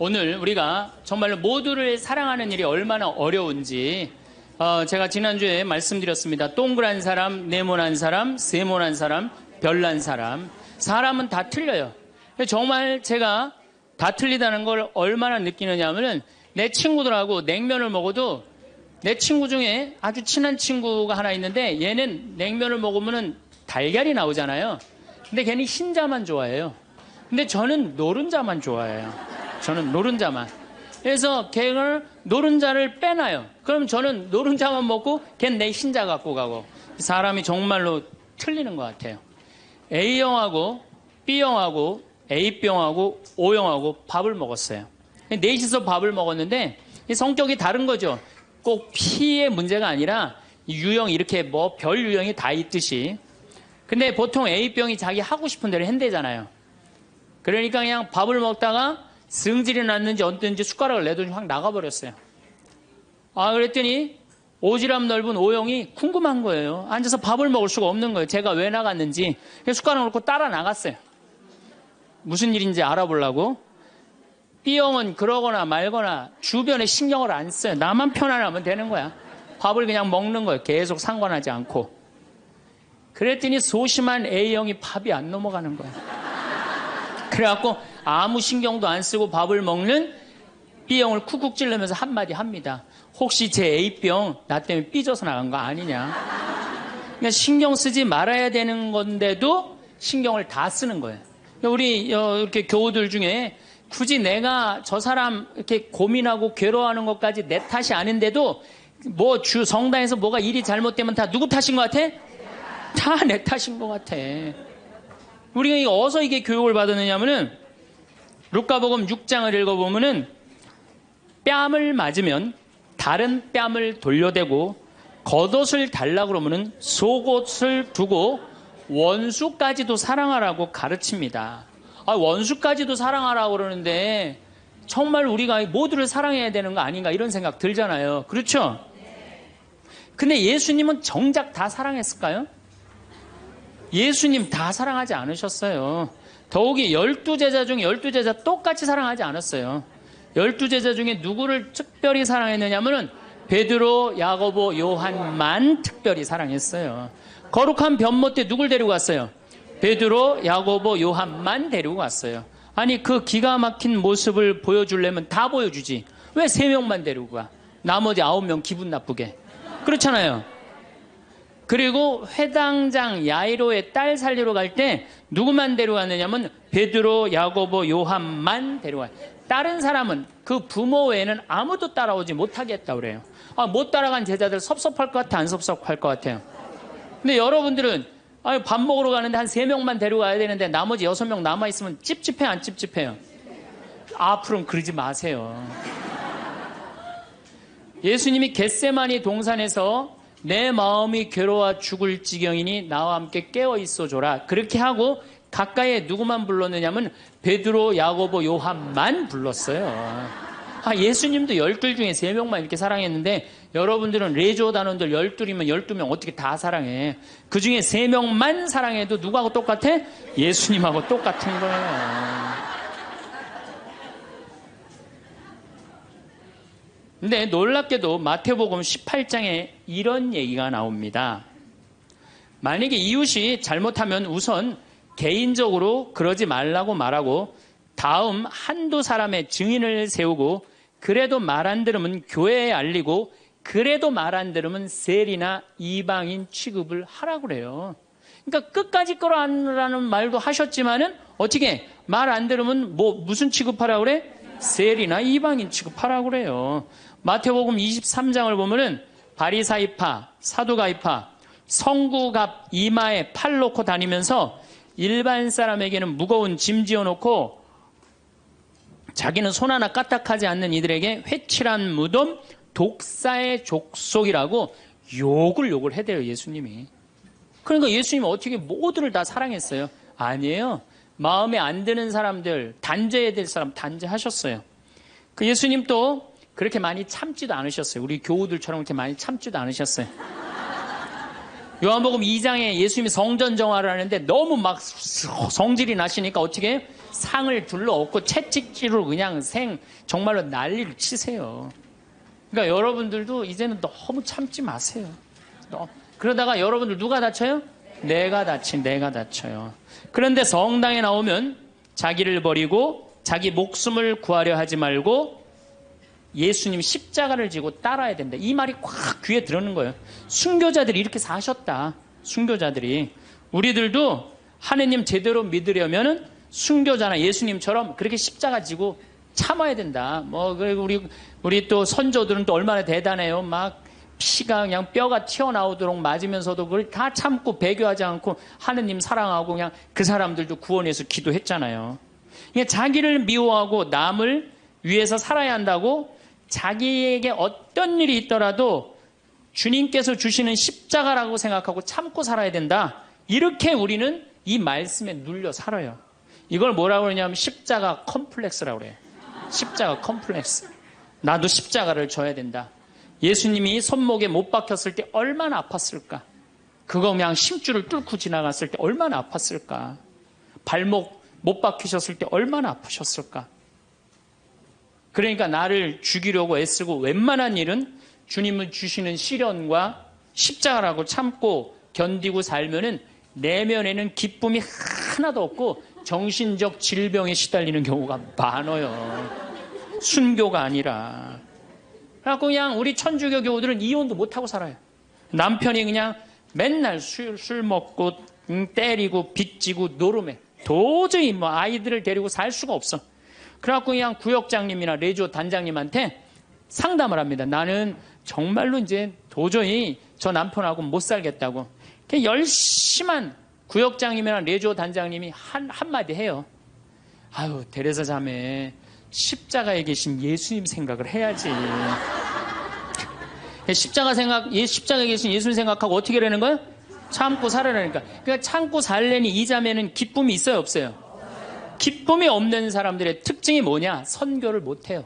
오늘 우리가 정말로 모두를 사랑하는 일이 얼마나 어려운지 제가 지난주에 말씀드렸습니다. 동그란 사람, 네모난 사람, 세모난 사람, 별난 사람. 사람은 다 틀려요. 정말 제가 다 틀리다는 걸 얼마나 느끼느냐 하면은 내 친구들하고 냉면을 먹어도 내 친구 중에 아주 친한 친구가 하나 있는데 얘는 냉면을 먹으면은 달걀이 나오잖아요. 근데 걔는 흰자만 좋아해요. 근데 저는 노른자만 좋아해요. 저는 노른자만. 그래서 걔를 노른자를 빼놔요. 그럼 저는 노른자만 먹고 걔는 내 흰자 갖고 가고. 사람이 정말로 틀리는 것 같아요. A형하고 B형하고 A병하고 O형하고 밥을 먹었어요. 넷이서 밥을 먹었는데 성격이 다른 거죠. 꼭 P의 문제가 아니라 유형 이렇게 뭐 별 유형이 다 있듯이. 근데 보통 A병이 자기 하고 싶은 대로 한대잖아요. 그러니까 그냥 밥을 먹다가 승질이 났는지 어땠는지 숟가락을 내더니 확 나가버렸어요. 그랬더니 오지랖 넓은 O형이 궁금한 거예요. 앉아서 밥을 먹을 수가 없는 거예요. 제가 왜 나갔는지. 숟가락을 놓고 따라 나갔어요. 무슨 일인지 알아보려고. B형은 그러거나 말거나 주변에 신경을 안 써요. 나만 편안하면 되는 거야. 밥을 그냥 먹는 거예요. 계속 상관하지 않고. 그랬더니 소심한 A형이 밥이 안 넘어가는 거예요. 그래갖고 아무 신경도 안 쓰고 밥을 먹는 B형을 쿡쿡 찌르면서 한마디 합니다. 혹시 제 A병 나 때문에 삐져서 나간 거 아니냐. 그러니까 신경 쓰지 말아야 되는 건데도 신경을 다 쓰는 거예요. 우리 이렇게 교우들 중에 굳이 내가 저 사람 이렇게 고민하고 괴로워하는 것까지 내 탓이 아닌데도 뭐 성당에서 뭐가 일이 잘못되면 다 누구 탓인 것 같아? 다 내 탓인 것 같아. 우리가 어디서 이게 교육을 받았느냐면은 루카복음 6장을 읽어보면은 뺨을 맞으면 다른 뺨을 돌려대고 겉옷을 달라고 그러면은 속옷을 두고 원수까지도 사랑하라고 가르칩니다. 원수까지도 사랑하라고 그러는데 정말 우리가 모두를 사랑해야 되는 거 아닌가 이런 생각 들잖아요. 그렇죠? 근데 예수님은 정작 다 사랑했을까요? 예수님 다 사랑하지 않으셨어요. 더욱이 12제자 중에 12제자 똑같이 사랑하지 않았어요. 12제자 중에 누구를 특별히 사랑했느냐면은 베드로, 야고보, 요한만 특별히 사랑했어요. 거룩한 변모 때 누굴 데리고 갔어요? 베드로, 야고보, 요한만 데리고 갔어요. 아니 그 기가 막힌 모습을 보여주려면 다 보여주지. 왜 3명만 데리고 가? 나머지 9명 기분 나쁘게. 그렇잖아요. 그리고 회당장 야이로의 딸 살리러 갈 때 누구만 데려갔느냐면 베드로, 야고보, 요한만 데려가요. 다른 사람은 그 부모 외에는 아무도 따라오지 못하겠다고 그래요. 못 따라간 제자들 섭섭할 것 같아, 안 섭섭할 것 같아요? 근데 여러분들은 밥 먹으러 가는데 한 3명만 데려가야 되는데 나머지 6명 남아있으면 찝찝해, 안 찝찝해요? 앞으로는 그러지 마세요. 예수님이 겟세마니 동산에서 내 마음이 괴로워 죽을 지경이니 나와 함께 깨어 있어 줘라. 그렇게 하고 가까이에 누구만 불렀느냐면 베드로, 야고보, 요한만 불렀어요. 예수님도 12 중에 3명만 이렇게 사랑했는데 여러분들은 레조 단원들 12이면 12명 어떻게 다 사랑해. 그 중에 3명만 사랑해도 누구하고 똑같아? 예수님하고 똑같은 거예요. 근데 놀랍게도 마태복음 18장에 이런 얘기가 나옵니다. 만약에 이웃이 잘못하면 우선 개인적으로 그러지 말라고 말하고 다음 한두 사람의 증인을 세우고 그래도 말 안 들으면 교회에 알리고 그래도 말 안 들으면 세리나 이방인 취급을 하라고 그래요. 그러니까 끝까지 끌어안으라는 말도 하셨지만은 어떻게 말 안 들으면 무슨 취급하라고 그래? 세리나 이방인 취급하라고 그래요. 마태복음 23장을 보면은 바리사이파, 사두가이파, 성구갑 이마에 팔 놓고 다니면서 일반 사람에게는 무거운 짐 지어놓고 자기는 손 하나 까딱하지 않는 이들에게 회칠한 무덤, 독사의 족속이라고 욕을 해대요, 예수님이. 그러니까 예수님은 어떻게 모두를 다 사랑했어요? 아니에요. 마음에 안 드는 사람들, 단죄해야 될 사람 단죄하셨어요. 그 예수님 또 그렇게 많이 참지도 않으셨어요. 우리 교우들처럼 그렇게 많이 참지도 않으셨어요. 요한복음 2장에 예수님이 성전 정화를 하는데 너무 막 성질이 나시니까 어떻게 상을 둘러엎고 채찍질로 그냥 정말로 난리를 치세요. 그러니까 여러분들도 이제는 너무 참지 마세요. 그러다가 여러분들 누가 다쳐요? 내가 다쳐요. 그런데 성당에 나오면 자기를 버리고 자기 목숨을 구하려 하지 말고 예수님 십자가를 지고 따라야 된다. 이 말이 꽉 귀에 들어오는 거예요. 순교자들이 이렇게 사셨다. 순교자들이. 우리들도 하느님 제대로 믿으려면 순교자나 예수님처럼 그렇게 십자가 지고 참아야 된다. 그리고 우리 또 선조들은 또 얼마나 대단해요. 막 피가 그냥 뼈가 튀어나오도록 맞으면서도 그걸 다 참고 배교하지 않고 하느님 사랑하고 그냥 그 사람들도 구원해서 기도했잖아요. 그러니까 자기를 미워하고 남을 위해서 살아야 한다고 자기에게 어떤 일이 있더라도 주님께서 주시는 십자가라고 생각하고 참고 살아야 된다. 이렇게 우리는 이 말씀에 눌려 살아요. 이걸 뭐라고 그러냐면 십자가 컴플렉스라고 그래요. 십자가 컴플렉스. 나도 십자가를 져야 된다. 예수님이 손목에 못 박혔을 때 얼마나 아팠을까? 그거 그냥 심줄을 뚫고 지나갔을 때 얼마나 아팠을까? 발목 못 박히셨을 때 얼마나 아프셨을까? 그러니까 나를 죽이려고 애쓰고 웬만한 일은 주님을 주시는 시련과 십자가라고 참고 견디고 살면은 내면에는 기쁨이 하나도 없고 정신적 질병에 시달리는 경우가 많아요. 순교가 아니라. 그래갖고 그냥 우리 천주교 교우들은 이혼도 못하고 살아요. 남편이 그냥 맨날 술 먹고 때리고 빚지고 노름해. 도저히 아이들을 데리고 살 수가 없어. 그래갖고 그냥 구역장님이나 레지오 단장님한테 상담을 합니다. 나는 정말로 이제 도저히 저 남편하고 못 살겠다고. 열심한 구역장님이나 레지오 단장님이 한마디 해요. 아유, 데레사 자매, 십자가에 계신 예수님 생각을 해야지. 십자가에 계신 예수님 생각하고 어떻게 하라는 거예요? 참고 살아라니까. 그러니까 참고 살려니 이 자매는 기쁨이 있어요, 없어요? 기쁨이 없는 사람들의 특징이 뭐냐? 선교를 못해요.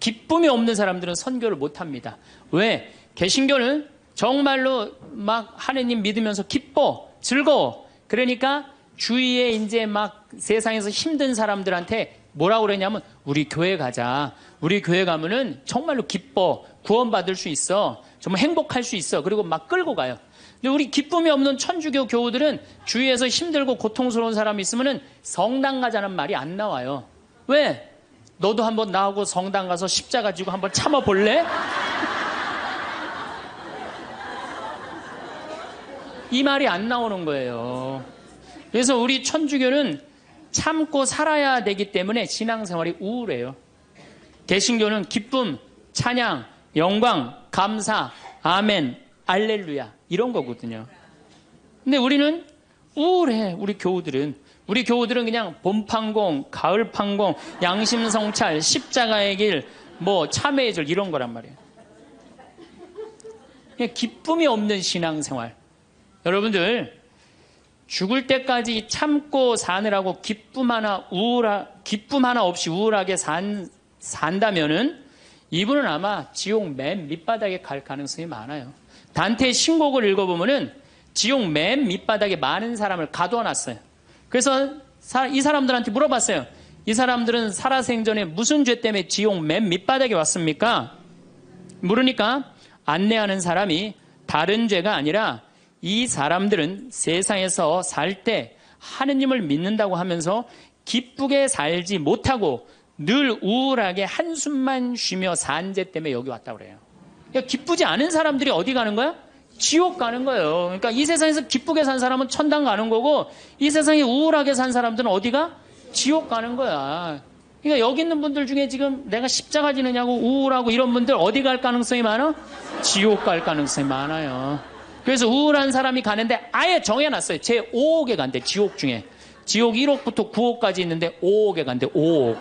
기쁨이 없는 사람들은 선교를 못합니다. 왜? 개신교는 정말로 막 하느님 믿으면서 기뻐, 즐거워. 그러니까 주위에 이제 막 세상에서 힘든 사람들한테 뭐라고 그러냐면 우리 교회 가자. 우리 교회 가면은 정말로 기뻐, 구원받을 수 있어. 정말 행복할 수 있어. 그리고 막 끌고 가요. 근데 우리 기쁨이 없는 천주교 교우들은 주위에서 힘들고 고통스러운 사람이 있으면은 성당 가자는 말이 안 나와요. 왜? 너도 한번 나하고 성당 가서 십자가 지고 한번 참아볼래? 이 말이 안 나오는 거예요. 그래서 우리 천주교는 참고 살아야 되기 때문에 신앙생활이 우울해요. 개신교는 기쁨, 찬양, 영광, 감사, 아멘, 알렐루야 이런 거거든요. 근데 우리는 우울해. 우리 교우들은 그냥 봄판공, 가을판공, 양심성찰, 십자가의 길, 참회의 절 이런 거란 말이에요. 그냥 기쁨이 없는 신앙생활. 여러분들 죽을 때까지 참고 사느라고 기쁨 하나 없이 우울하게 산다면은 이분은 아마 지옥 맨 밑바닥에 갈 가능성이 많아요. 단테의 신곡을 읽어보면은 지옥 맨 밑바닥에 많은 사람을 가둬놨어요. 그래서 이 사람들한테 물어봤어요. 이 사람들은 살아생전에 무슨 죄 때문에 지옥 맨 밑바닥에 왔습니까? 물으니까 안내하는 사람이 다른 죄가 아니라 이 사람들은 세상에서 살 때 하느님을 믿는다고 하면서 기쁘게 살지 못하고 늘 우울하게 한숨만 쉬며 산 죄 때문에 여기 왔다고 그래요. 그러니까 기쁘지 않은 사람들이 어디 가는 거야? 지옥 가는 거예요. 그러니까 이 세상에서 기쁘게 산 사람은 천당 가는 거고 이 세상에 우울하게 산 사람들은 어디가? 지옥 가는 거야. 그러니까 여기 있는 분들 중에 지금 내가 십자가 지느냐고 우울하고 이런 분들 어디 갈 가능성이 많아? 지옥 갈 가능성이 많아요. 그래서 우울한 사람이 가는데 아예 정해놨어요. 제 5억에 간대. 지옥 중에. 지옥 1억부터 9억까지 있는데 5억에 간대. 5억.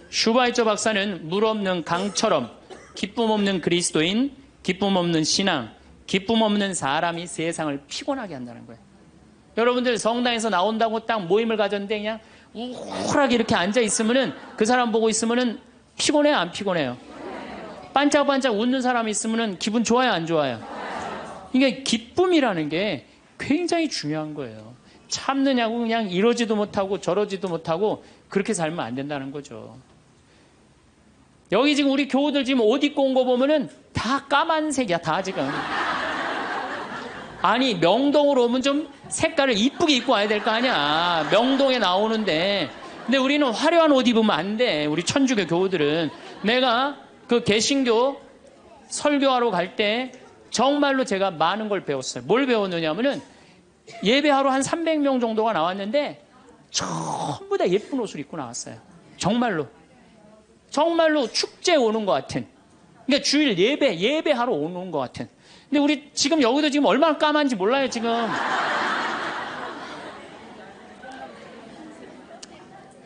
슈바이처 박사는 물 없는 강처럼 기쁨 없는 그리스도인, 기쁨 없는 신앙, 기쁨 없는 사람이 세상을 피곤하게 한다는 거예요. 여러분들 성당에서 나온다고 딱 모임을 가졌는데 그냥 우울하게 이렇게 앉아있으면은 그 사람 보고 있으면은 피곤해요, 안 피곤해요? 반짝반짝 웃는 사람이 있으면은 기분 좋아요, 안 좋아요? 그러니까 기쁨이라는 게 굉장히 중요한 거예요. 참느냐고 그냥 이러지도 못하고 저러지도 못하고 그렇게 살면 안 된다는 거죠. 여기 지금 우리 교우들 지금 옷 입고 온 거 보면은 다 까만색이야, 다 지금. 아니, 명동으로 오면 좀 색깔을 이쁘게 입고 와야 될 거 아니야. 명동에 나오는데. 근데 우리는 화려한 옷 입으면 안 돼. 우리 천주교 교우들은. 내가 그 개신교 설교하러 갈 때 정말로 제가 많은 걸 배웠어요. 뭘 배웠느냐면은 예배하러 한 300명 정도가 나왔는데 전부 다 예쁜 옷을 입고 나왔어요. 정말로. 정말로 축제에 오는 것 같은. 그러니까 주일 예배하러 오는 것 같은. 근데 우리 지금 여기도 지금 얼마나 까만지 몰라요, 지금.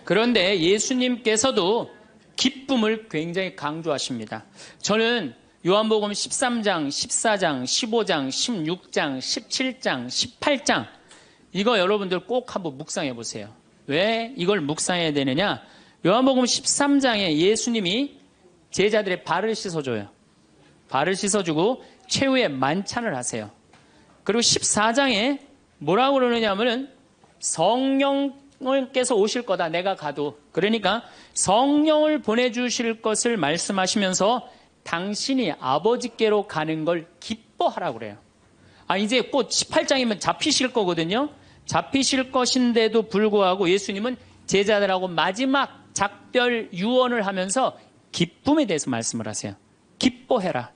그런데 예수님께서도 기쁨을 굉장히 강조하십니다. 저는 요한복음 13장, 14장, 15장, 16장, 17장, 18장 이거 여러분들 꼭 한번 묵상해 보세요. 왜 이걸 묵상해야 되느냐? 요한복음 13장에 예수님이 제자들의 발을 씻어줘요. 발을 씻어주고 최후의 만찬을 하세요. 그리고 14장에 뭐라고 그러느냐면은 성령께서 오실 거다. 내가 가도. 그러니까 성령을 보내주실 것을 말씀하시면서 당신이 아버지께로 가는 걸 기뻐하라고 그래요. 이제 곧 18장이면 잡히실 거거든요. 잡히실 것인데도 불구하고 예수님은 제자들하고 마지막 작별 유언을 하면서 기쁨에 대해서 말씀을 하세요. 기뻐해라.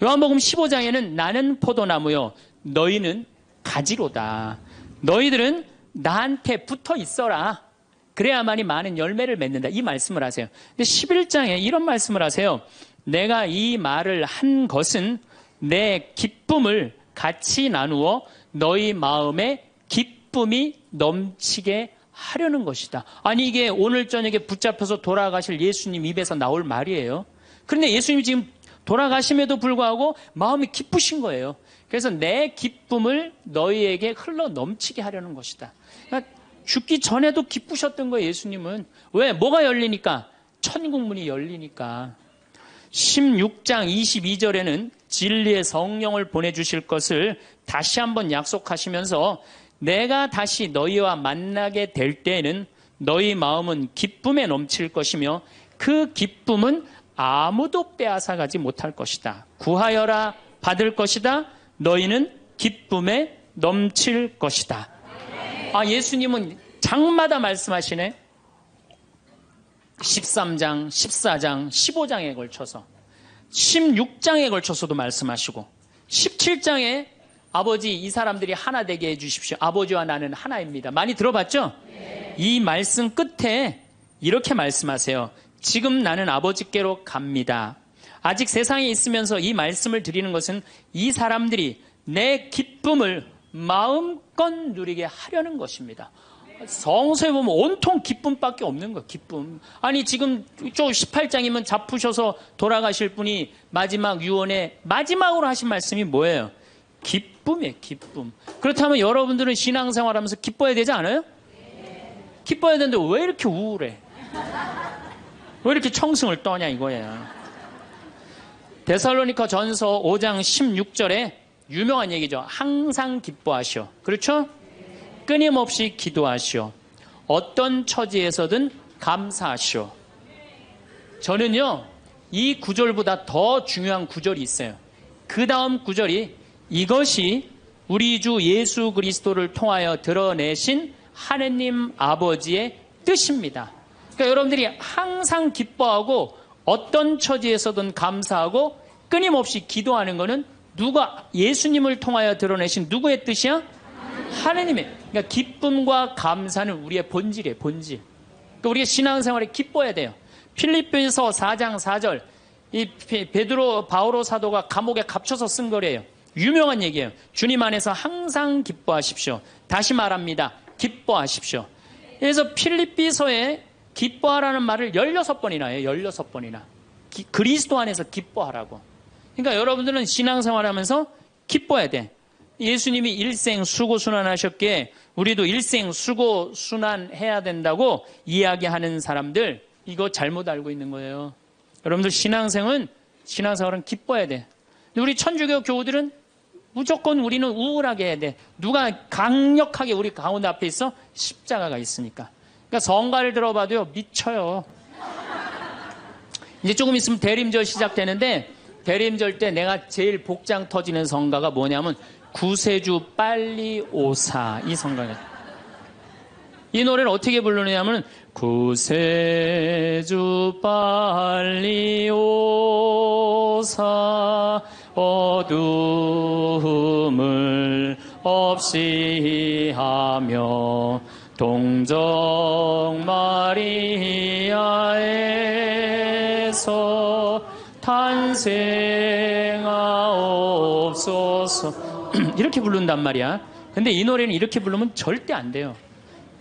요한복음 15장에는 나는 포도나무요 너희는 가지로다. 너희들은 나한테 붙어 있어라. 그래야만이 많은 열매를 맺는다. 이 말씀을 하세요. 근데 11장에 이런 말씀을 하세요. 내가 이 말을 한 것은 내 기쁨을 같이 나누어 너희 마음에 기쁨이 넘치게 하려는 것이다. 아니 이게 오늘 저녁에 붙잡혀서 돌아가실 예수님 입에서 나올 말이에요. 그런데 예수님이 지금 돌아가심에도 불구하고 마음이 기쁘신 거예요. 그래서 내 기쁨을 너희에게 흘러 넘치게 하려는 것이다. 그러니까 죽기 전에도 기쁘셨던 거예요, 예수님은. 왜? 뭐가 열리니까? 천국문이 열리니까. 16장 22절에는 진리의 성령을 보내주실 것을 다시 한번 약속하시면서 내가 다시 너희와 만나게 될 때에는 너희 마음은 기쁨에 넘칠 것이며 그 기쁨은 아무도 빼앗아가지 못할 것이다. 구하여라 받을 것이다. 너희는 기쁨에 넘칠 것이다. 예수님은 장마다 말씀하시네. 13장, 14장, 15장에 걸쳐서 16장에 걸쳐서도 말씀하시고 17장에 아버지 이 사람들이 하나 되게 해주십시오. 아버지와 나는 하나입니다. 많이 들어봤죠? 네. 이 말씀 끝에 이렇게 말씀하세요. 지금 나는 아버지께로 갑니다. 아직 세상에 있으면서 이 말씀을 드리는 것은 이 사람들이 내 기쁨을 마음껏 누리게 하려는 것입니다. 성서에 보면 온통 기쁨밖에 없는 거예요. 기쁨. 아니 지금 저 18장이면 잡으셔서 돌아가실 분이 마지막 유언에 마지막으로 하신 말씀이 뭐예요? 기쁨이에요. 기쁨. 그렇다면 여러분들은 신앙생활하면서 기뻐야 되지 않아요? 기뻐야 되는데 왜 이렇게 우울해? 왜 이렇게 청승을 떠냐 이거예요. 데살로니가 전서 5장 16절에 유명한 얘기죠. 항상 기뻐하시오. 그렇죠? 끊임없이 기도하시오. 어떤 처지에서든 감사하시오. 저는요, 이 구절보다 더 중요한 구절이 있어요. 그 다음 구절이 이것이 우리 주 예수 그리스도를 통하여 드러내신 하느님 아버지의 뜻입니다. 그러니까 여러분들이 항상 기뻐하고 어떤 처지에서든 감사하고 끊임없이 기도하는 것은 누가 예수님을 통하여 드러내신 누구의 뜻이야? 하느님의. 그러니까 기쁨과 감사는 우리의 본질이에요. 본질. 그러니까 우리가 신앙생활에 기뻐야 돼요. 필립보서 4장 4절 이 베드로 바오로 사도가 감옥에 갇혀서 쓴 거래요. 유명한 얘기예요. 주님 안에서 항상 기뻐하십시오. 다시 말합니다. 기뻐하십시오. 그래서 필립비서에 기뻐하라는 말을 16번이나 해요. 16번이나. 그리스도 안에서 기뻐하라고. 그러니까 여러분들은 신앙생활하면서 기뻐야 돼. 예수님이 일생 수고순환하셨기에 우리도 일생 수고순환해야 된다고 이야기하는 사람들 이거 잘못 알고 있는 거예요. 여러분들 신앙생활은 기뻐야 돼. 근데 우리 천주교 교우들은 무조건 우리는 우울하게 해야 돼. 누가 강력하게 우리 가운데 앞에 있어? 십자가가 있으니까. 그러니까 성가를 들어봐도요, 미쳐요. 이제 조금 있으면 대림절 시작되는데, 대림절 때 내가 제일 복장 터지는 성가가 뭐냐면 구세주 빨리 오사, 이 성가예요. 이 노래를 어떻게 부르느냐면 구세주 빨리 오사 어두움을 없이 하며 동정 마리아에서 탄생하옵소서 이렇게 부른단 말이야. 근데 이 노래는 이렇게 부르면 절대 안 돼요.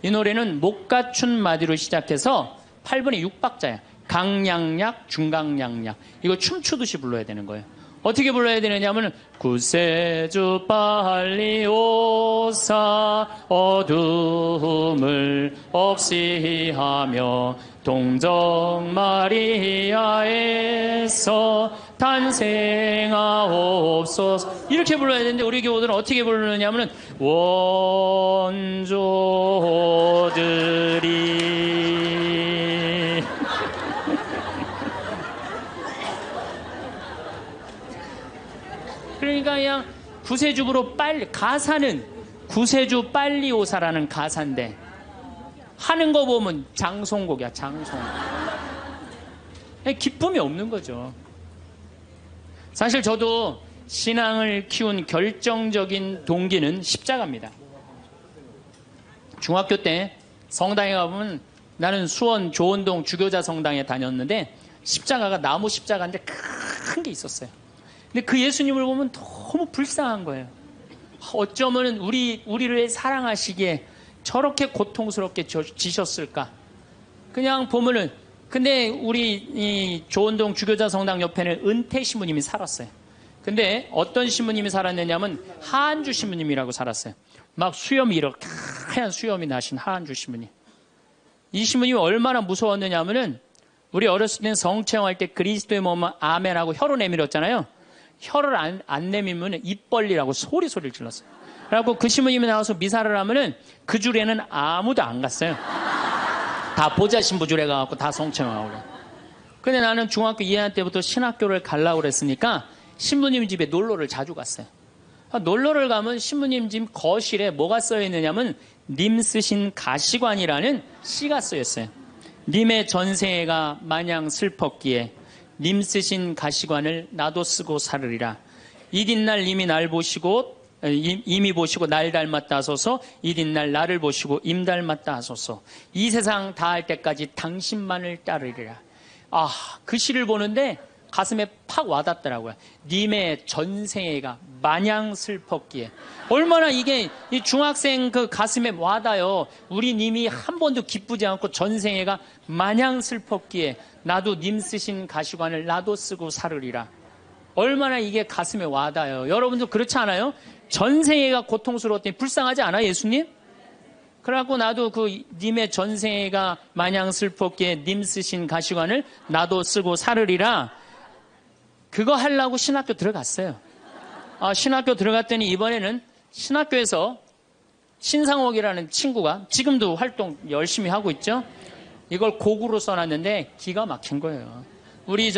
이 노래는 못 갖춘 마디로 시작해서 8분의 6박자야. 강량약, 중강량약. 이거 춤추듯이 불러야 되는 거예요. 어떻게 불러야 되느냐면 구세주 빨리 오사 어둠을 없이 하며 동정 마리아에서 탄생하옵소서 이렇게 불러야 되는데 우리 교우들은 어떻게 부르느냐면 원조들이 그러니까 그냥 구세주부로 빨리 가사는 구세주 빨리 오사라는 가사인데 하는 거 보면 장송곡이야. 장송. 기쁨이 없는 거죠. 사실 저도 신앙을 키운 결정적인 동기는 십자가입니다. 중학교 때 성당에 가보면 나는 수원 조원동 주교자 성당에 다녔는데 십자가가 나무 십자가인데 큰 게 있었어요. 근데 그 예수님을 보면 너무 불쌍한 거예요. 어쩌면 우리를 사랑하시기에 저렇게 고통스럽게 지셨을까? 그냥 보면은 근데 우리 이 조원동 주교자 성당 옆에는 은퇴 신부님이 살았어요. 근데 어떤 신부님이 살았느냐면 하한주 신부님이라고 살았어요. 막 수염이 이렇게 하얀 수염이 나신 하한주 신부님. 이 신부님이 얼마나 무서웠느냐면은 우리 어렸을 때는 성체험할 때 그리스도의 몸은 아멘하고 혀로 내밀었잖아요. 혀를 안 내밀면 입 벌리라고 소리를 질렀어요. 그래갖고 그 신부님이 나와서 미사를 하면은 그 줄에는 아무도 안 갔어요. 다 보자 신부 줄에 가갖고 다 성체험하고 그래. 근데 나는 중학교 2학년 때부터 신학교를 가려고 그랬으니까 신부님 집에 놀러를 자주 갔어요. 놀러를 가면 신부님 집 거실에 뭐가 써 있느냐면 님 쓰신 가시관이라는 시가 쓰여 있어요. 님의 전생애가 마냥 슬펐기에 님 쓰신 가시관을 나도 쓰고 살으리라. 이튿날 님이 날 보시고 임이 보시고 날 닮았다 하소서. 이튿날 나를 보시고 임 닮았다 하소서. 이 세상 다할 때까지 당신만을 따르리라. 아, 그 시를 보는데 가슴에 팍 와닿더라고요. 님의 전생애가 마냥 슬펐기에. 얼마나 이게 이 중학생 그 가슴에 와닿아요. 우리 님이 한 번도 기쁘지 않고 전생애가 마냥 슬펐기에 나도 님 쓰신 가시관을 나도 쓰고 살으리라. 얼마나 이게 가슴에 와닿아요. 여러분도 그렇지 않아요? 전생애가 고통스러웠더니 불쌍하지 않아 예수님? 그래갖고 나도 그 님의 전생애가 마냥 슬펐기에 님 쓰신 가시관을 나도 쓰고 살으리라. 그거 하려고 신학교 들어갔어요. 신학교 들어갔더니 이번에는 신학교에서 신상옥이라는 친구가 지금도 활동 열심히 하고 있죠. 이걸 곡으로 써놨는데 기가 막힌 거예요. 우리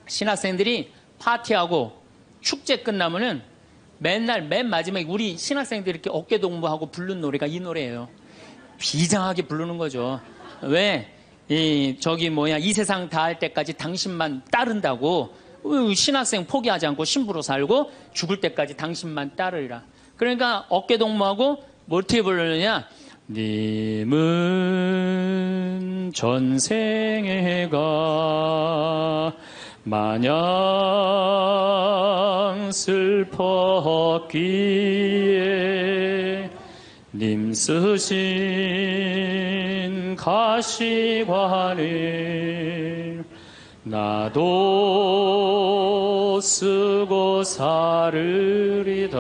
신학생들이 파티하고 축제 끝나면은 맨날 맨 마지막에 우리 신학생들이 이렇게 어깨 동무하고 부른 노래가 이 노래예요. 비장하게 부르는 거죠. 왜? 이 세상 다할 때까지 당신만 따른다고 신학생 포기하지 않고 신부로 살고 죽을 때까지 당신만 따르리라. 그러니까 어깨 동무하고 뭐 어떻게 부르느냐? 님은 전생애가 마냥 슬펐기에 님 쓰신 가시관을 나도 쓰고 살으리다.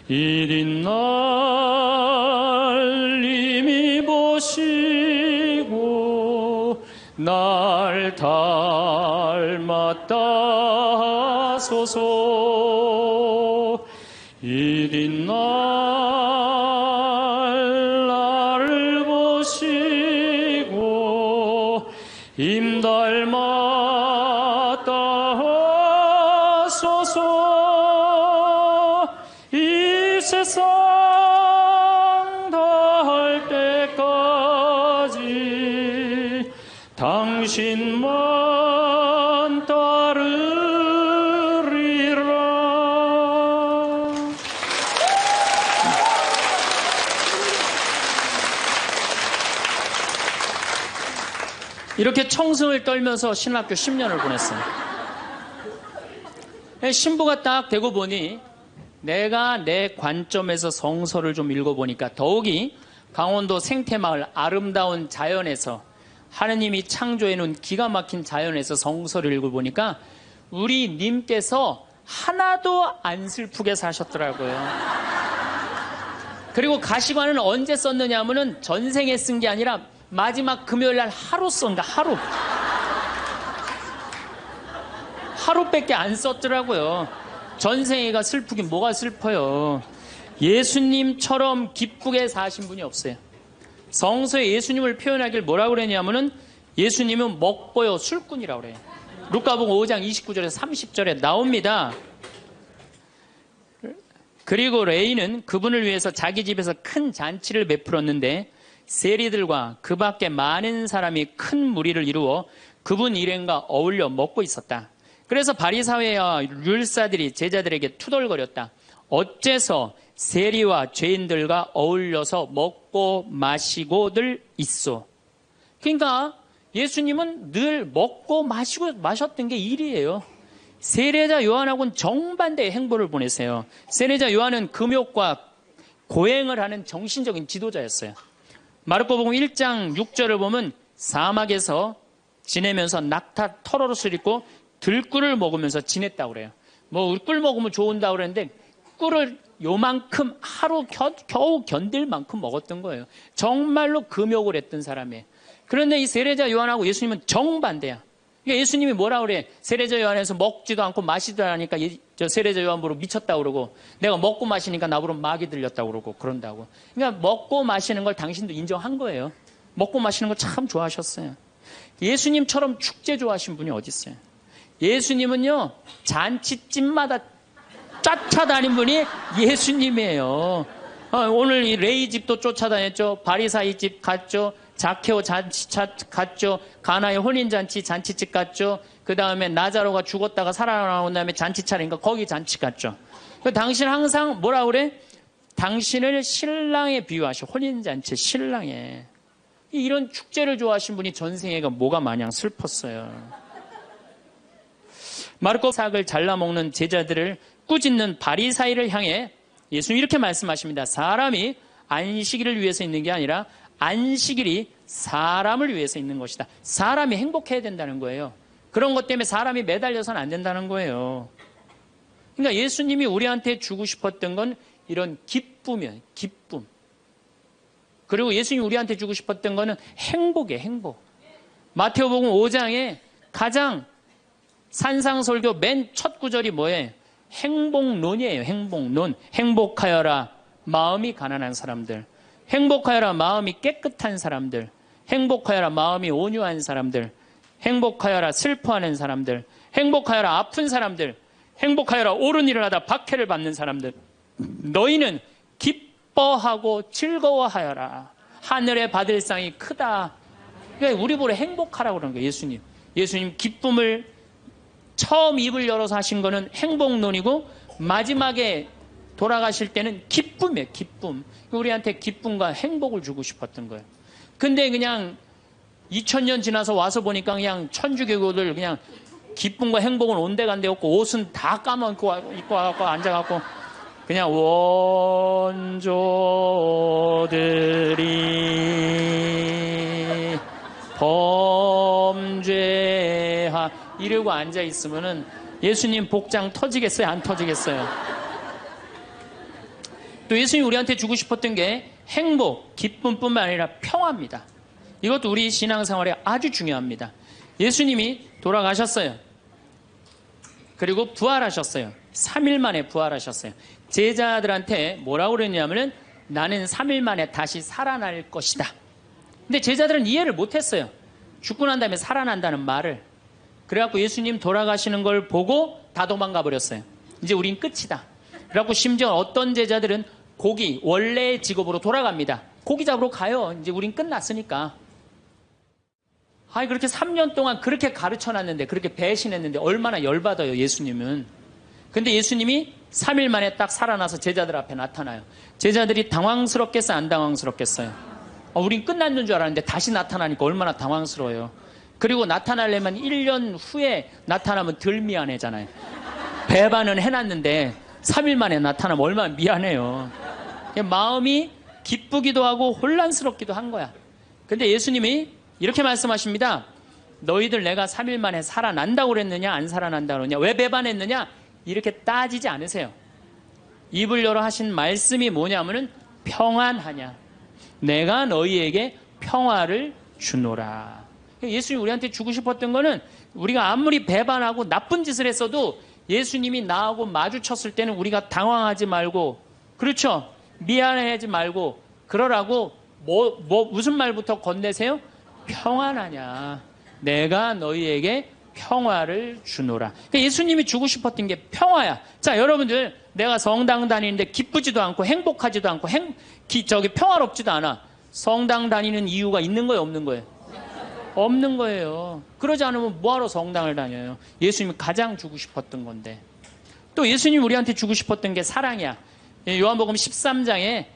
이튿날 님이 보시고 날 닮았다 하소서. 이린 날 나를 보시고 임달마다 하소서. 이 세상 다할 때까지 당신만 따르리라. 이렇게 청승을 떨면서 신학교 10년을 보냈어요. 신부가 딱 되고 보니 내가 내 관점에서 성서를 좀 읽어보니까 더욱이 강원도 생태마을 아름다운 자연에서 하느님이 창조해놓은 기가 막힌 자연에서 성서를 읽어보니까 우리 님께서 하나도 안 슬프게 사셨더라고요. 그리고 가시관은 언제 썼느냐 하면은 전생에 쓴 게 아니라 마지막 금요일 날 하루 썼는데 하루밖에 안 썼더라고요. 전생애가 슬프긴 뭐가 슬퍼요. 예수님처럼 기쁘게 사신 분이 없어요. 성서에 예수님을 표현하길 뭐라고 그랬냐면은 예수님은 먹보요 술꾼이라고 그래요. 루카복음 5장 29절에서 30절에 나옵니다. 그리고 레이는 그분을 위해서 자기 집에서 큰 잔치를 베풀었는데 세리들과 그 밖에 많은 사람이 큰 무리를 이루어 그분 일행과 어울려 먹고 있었다. 그래서 바리사회와 율사들이 제자들에게 투덜거렸다. 어째서 세리와 죄인들과 어울려서 먹고 마시고들 있어. 그러니까 예수님은 늘 먹고 마셨던 게 일이에요. 세례자 요한하고는 정반대의 행보를 보내세요. 세례자 요한은 금욕과 고행을 하는 정신적인 지도자였어요. 마르코복음 1장 6절을 보면 사막에서 지내면서 낙타 털옷을 입고 들꿀을 먹으면서 지냈다고 그래요. 뭐 꿀 먹으면 좋은다고 그랬는데 꿀을 요만큼 하루 겨우 견딜 만큼 먹었던 거예요. 정말로 금욕을 했던 사람이에요. 그런데 이 세례자 요한하고 예수님은 정반대야. 그러니까 예수님이 뭐라 그래? 세례자 요한에서 먹지도 않고 마시지도 않으니까 저 세례자 요한 보러 미쳤다고 그러고 내가 먹고 마시니까 나보러 마귀 들렸다고 그러고 그런다고. 그러니까 먹고 마시는 걸 당신도 인정한 거예요. 먹고 마시는 거 참 좋아하셨어요. 예수님처럼 축제 좋아하신 분이 어디 있어요? 예수님은요 잔치집마다 쫓아다닌 분이 예수님이에요. 오늘 이 레이 집도 쫓아다녔죠. 바리사이 집 갔죠. 자케오 잔치 갔죠. 가나의 혼인잔치 잔치집 갔죠. 그 다음에 나자로가 죽었다가 살아나온 다음에 잔치 차리니까 거기 잔치 갔죠. 당신 항상 뭐라 그래? 당신을 신랑에 비유하셔. 혼인잔치 신랑에. 이런 축제를 좋아하신 분이 전생애가 뭐가 마냥 슬펐어요. 마르코 삭을 잘라먹는 제자들을 꾸짖는 바리사이를 향해 예수님 이렇게 말씀하십니다. 사람이 안식일을 위해서 있는 게 아니라 안식일이 사람을 위해서 있는 것이다. 사람이 행복해야 된다는 거예요. 그런 것 때문에 사람이 매달려서는 안 된다는 거예요. 그러니까 예수님이 우리한테 주고 싶었던 건 이런 기쁨이에요. 기쁨. 그리고 예수님이 우리한테 주고 싶었던 거는 행복이에요. 행복. 마태복음 5장에 가장 산상설교 맨 첫 구절이 뭐예요? 행복론이에요. 행복론. 행복하여라 마음이 가난한 사람들. 행복하여라 마음이 깨끗한 사람들. 행복하여라 마음이 온유한 사람들. 행복하여라 슬퍼하는 사람들. 행복하여라 아픈 사람들. 행복하여라 옳은 일을 하다 박해를 받는 사람들. 너희는 기뻐하고 즐거워하여라. 하늘에 받을 상이 크다. 그러니까 우리 보러 행복하라고 그러는 거예요. 예수님 기쁨을 처음 입을 열어서 하신 거는 행복론이고 마지막에 돌아가실 때는 기쁨이에요. 기쁨. 우리한테 기쁨과 행복을 주고 싶었던 거예요. 근데 그냥 2000년 지나서 와서 보니까 그냥 천주교들 그냥 기쁨과 행복은 온데간데 없고 옷은 다 까먹고 입고 와갖고 앉아갖고 그냥 원조들이 범죄하 이러고 앉아 있으면은 예수님 복장 터지겠어요? 안 터지겠어요? 또 예수님이 우리한테 주고 싶었던 게 행복, 기쁨뿐만 아니라 평화입니다. 이것도 우리 신앙생활에 아주 중요합니다. 예수님이 돌아가셨어요. 그리고 부활하셨어요. 3일 만에 부활하셨어요. 제자들한테 뭐라고 그랬냐면은 나는 3일 만에 다시 살아날 것이다. 근데 제자들은 이해를 못했어요. 죽고 난 다음에 살아난다는 말을. 그래갖고 예수님 돌아가시는 걸 보고 다 도망가 버렸어요. 이제 우린 끝이다. 그래갖고 심지어 어떤 제자들은 고기, 원래의 직업으로 돌아갑니다. 고기 잡으러 가요. 이제 우린 끝났으니까. 아니, 그렇게 3년 동안 그렇게 가르쳐 놨는데, 그렇게 배신했는데, 얼마나 열받아요, 예수님은. 근데 예수님이 3일 만에 딱 살아나서 제자들 앞에 나타나요. 제자들이 당황스럽겠어요, 안 당황스럽겠어요? 우린 끝났는 줄 알았는데 다시 나타나니까 얼마나 당황스러워요. 그리고 나타나려면 1년 후에 나타나면 덜 미안해잖아요. 배반은 해놨는데 3일 만에 나타나면 얼마나 미안해요. 마음이 기쁘기도 하고 혼란스럽기도 한 거야. 근데 예수님이 이렇게 말씀하십니다. 너희들 내가 3일 만에 살아난다고 그랬느냐 안 살아난다고 그랬느냐, 왜 배반했느냐, 이렇게 따지지 않으세요. 입을 열어 하신 말씀이 뭐냐면은 평안하냐, 내가 너희에게 평화를 주노라. 예수님이 우리한테 주고 싶었던 거는 우리가 아무리 배반하고 나쁜 짓을 했어도 예수님이 나하고 마주쳤을 때는 우리가 당황하지 말고, 그렇죠, 미안해하지 말고 그러라고 무슨 말부터 건네세요? 평안하냐, 내가 너희에게 평화를 주노라. 그러니까 예수님이 주고 싶었던 게 평화야. 자, 여러분들, 내가 성당 다니는데 기쁘지도 않고 행복하지도 않고 평화롭지도 않아. 성당 다니는 이유가 있는 거예요, 없는 거예요? 없는 거예요. 그러지 않으면 뭐하러 성당을 다녀요? 예수님이 가장 주고 싶었던 건데. 또 예수님이 우리한테 주고 싶었던 게 사랑이야. 요한복음 13장에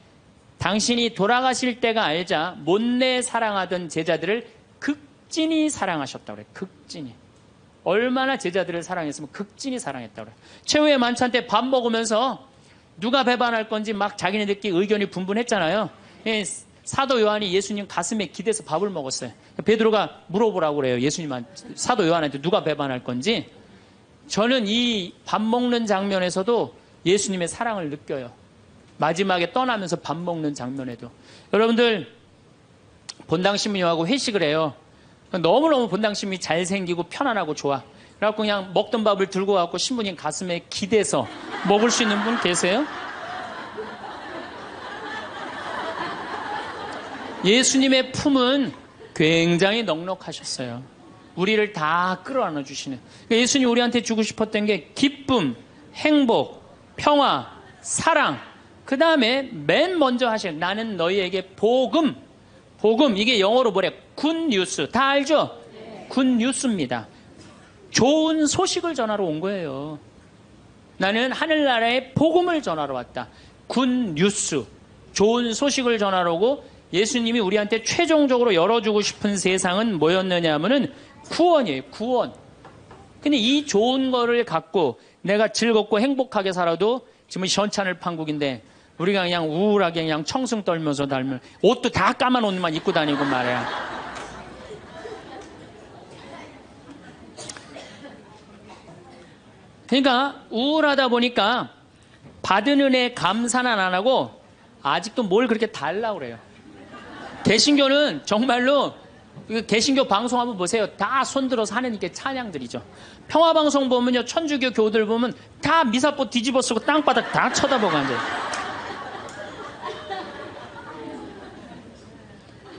당신이 돌아가실 때가 알자 못내 사랑하던 제자들을 극진히 사랑하셨다고 그래. 극진히. 얼마나 제자들을 사랑했으면 극진히 사랑했다고 그래. 최후의 만찬 때 밥 먹으면서 누가 배반할 건지 막 자기네들끼리 의견이 분분했잖아요. 사도 요한이 예수님 가슴에 기대서 밥을 먹었어요. 베드로가 물어보라고 그래요. 예수님한테, 사도 요한한테 누가 배반할 건지. 저는 이 밥 먹는 장면에서도 예수님의 사랑을 느껴요. 마지막에 떠나면서 밥 먹는 장면에도. 여러분들, 본당신부님하고 회식을 해요. 너무너무 본당신부님이 잘생기고 편안하고 좋아. 그래갖고 그냥 먹던 밥을 들고 와갖고 신부님 가슴에 기대서 먹을 수 있는 분 계세요? 예수님의 품은 굉장히 넉넉하셨어요. 우리를 다 끌어안아 주시는. 예수님 우리한테 주고 싶었던 게 기쁨, 행복, 평화, 사랑. 그 다음에 맨 먼저 하신 나는 너희에게 복음. 복음, 이게 영어로 뭐래? 굿뉴스. 다 알죠? 굿뉴스입니다. 좋은 소식을 전하러 온 거예요. 나는 하늘나라의 복음을 전하러 왔다. 굿뉴스. 좋은 소식을 전하러 오고, 예수님이 우리한테 최종적으로 열어주고 싶은 세상은 뭐였느냐 하면은 구원이에요. 구원. 근데 이 좋은 거를 갖고 내가 즐겁고 행복하게 살아도 지금 현찬을 판국인데 우리가 그냥 우울하게 그냥 청승 떨면서 달면 옷도 다 까만 옷만 입고 다니고 말이야. 그러니까 우울하다 보니까 받은 은혜 감사는 안 하고 아직도 뭘 그렇게 달라고 그래요. 개신교는 정말로 개신교 방송 한번 보세요. 다 손들어서 하는 게 찬양들이죠. 평화방송 보면요, 천주교 교들 보면 다 미사포 뒤집어 쓰고 땅바닥 다 쳐다보고 앉아요.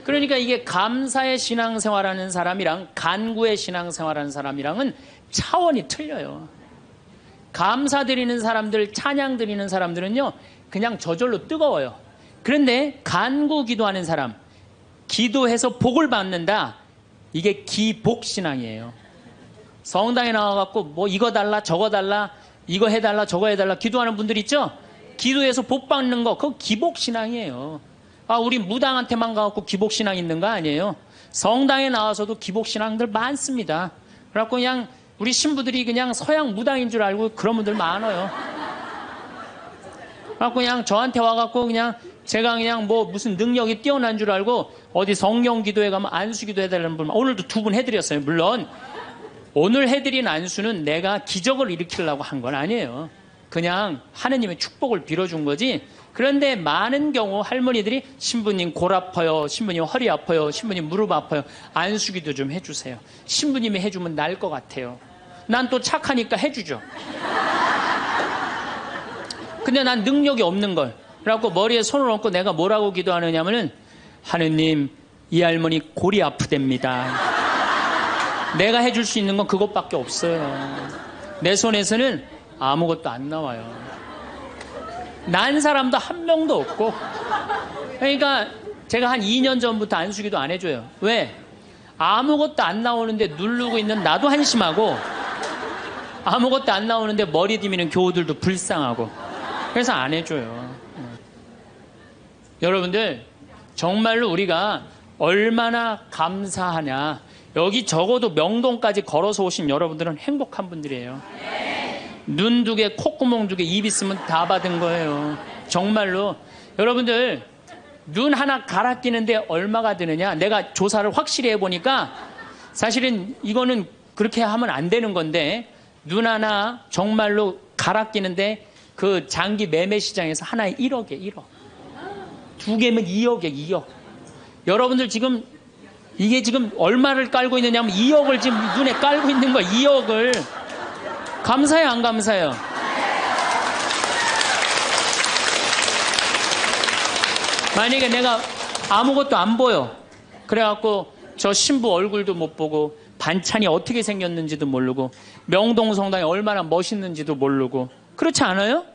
그러니까 이게 감사의 신앙생활하는 사람이랑 간구의 신앙생활하는 사람이랑은 차원이 틀려요. 감사드리는 사람들, 찬양 드리는 사람들은요, 그냥 저절로 뜨거워요. 그런데 간구 기도하는 사람, 기도해서 복을 받는다. 이게 기복신앙이에요. 성당에 나와갖고 뭐 이거 달라 저거 달라 이거 해달라 저거 해달라 기도하는 분들 있죠? 기도해서 복 받는 거, 그거 기복신앙이에요. 아, 우리 무당한테만 가갖고 기복신앙 있는 거 아니에요. 성당에 나와서도 기복신앙들 많습니다. 그래갖고 그냥 우리 신부들이 그냥 서양 무당인 줄 알고 그런 분들 많아요. 그래갖고 그냥 저한테 와갖고 그냥 제가 그냥 뭐 무슨 능력이 뛰어난 줄 알고 어디 성령 기도회 가면 안수 기도 해달라는 분, 오늘도 2분 해드렸어요. 물론 오늘 해드린 안수는 내가 기적을 일으키려고 한 건 아니에요. 그냥 하느님의 축복을 빌어준 거지. 그런데 많은 경우 할머니들이 신부님 골 아파요, 신부님 허리 아파요, 신부님 무릎 아파요, 안수 기도 좀 해주세요. 신부님이 해주면 나을 것 같아요. 난 또 착하니까 해주죠. 근데 난 능력이 없는 걸. 그래갖고 머리에 손을 얹고 내가 뭐라고 기도하느냐면은, 하느님, 이 할머니 골이 아프답니다. 내가 해줄 수 있는 건 그것밖에 없어요. 내 손에서는 아무것도 안 나와요. 난 사람도 한 명도 없고. 그러니까 제가 한 2년 전부터 안수기도 안 해줘요. 왜? 아무것도 안 나오는데 누르고 있는 나도 한심하고, 아무것도 안 나오는데 머리 디미는 교우들도 불쌍하고. 그래서 안 해줘요. 여러분들, 정말로 우리가 얼마나 감사하냐. 여기 적어도 명동까지 걸어서 오신 여러분들은 행복한 분들이에요. 눈 2개, 콧구멍 2개, 입 있으면 다 받은 거예요. 정말로. 여러분들, 눈 하나 갈아 끼는데 얼마가 드느냐? 내가 조사를 확실히 해보니까 사실은 이거는 그렇게 하면 안 되는 건데, 눈 하나 정말로 갈아 끼는데 그 장기 매매 시장에서 하나에 1억에 1억. 2개면 2억에 2억. 여러분들 지금 이게 지금 얼마를 깔고 있느냐면 2억을 지금 눈에 깔고 있는 거야. 2억을. 감사해요, 안 감사해요? 만약에 내가 아무것도 안 보여. 그래갖고 저 신부 얼굴도 못 보고 반찬이 어떻게 생겼는지도 모르고 명동성당이 얼마나 멋있는지도 모르고 그렇지 않아요?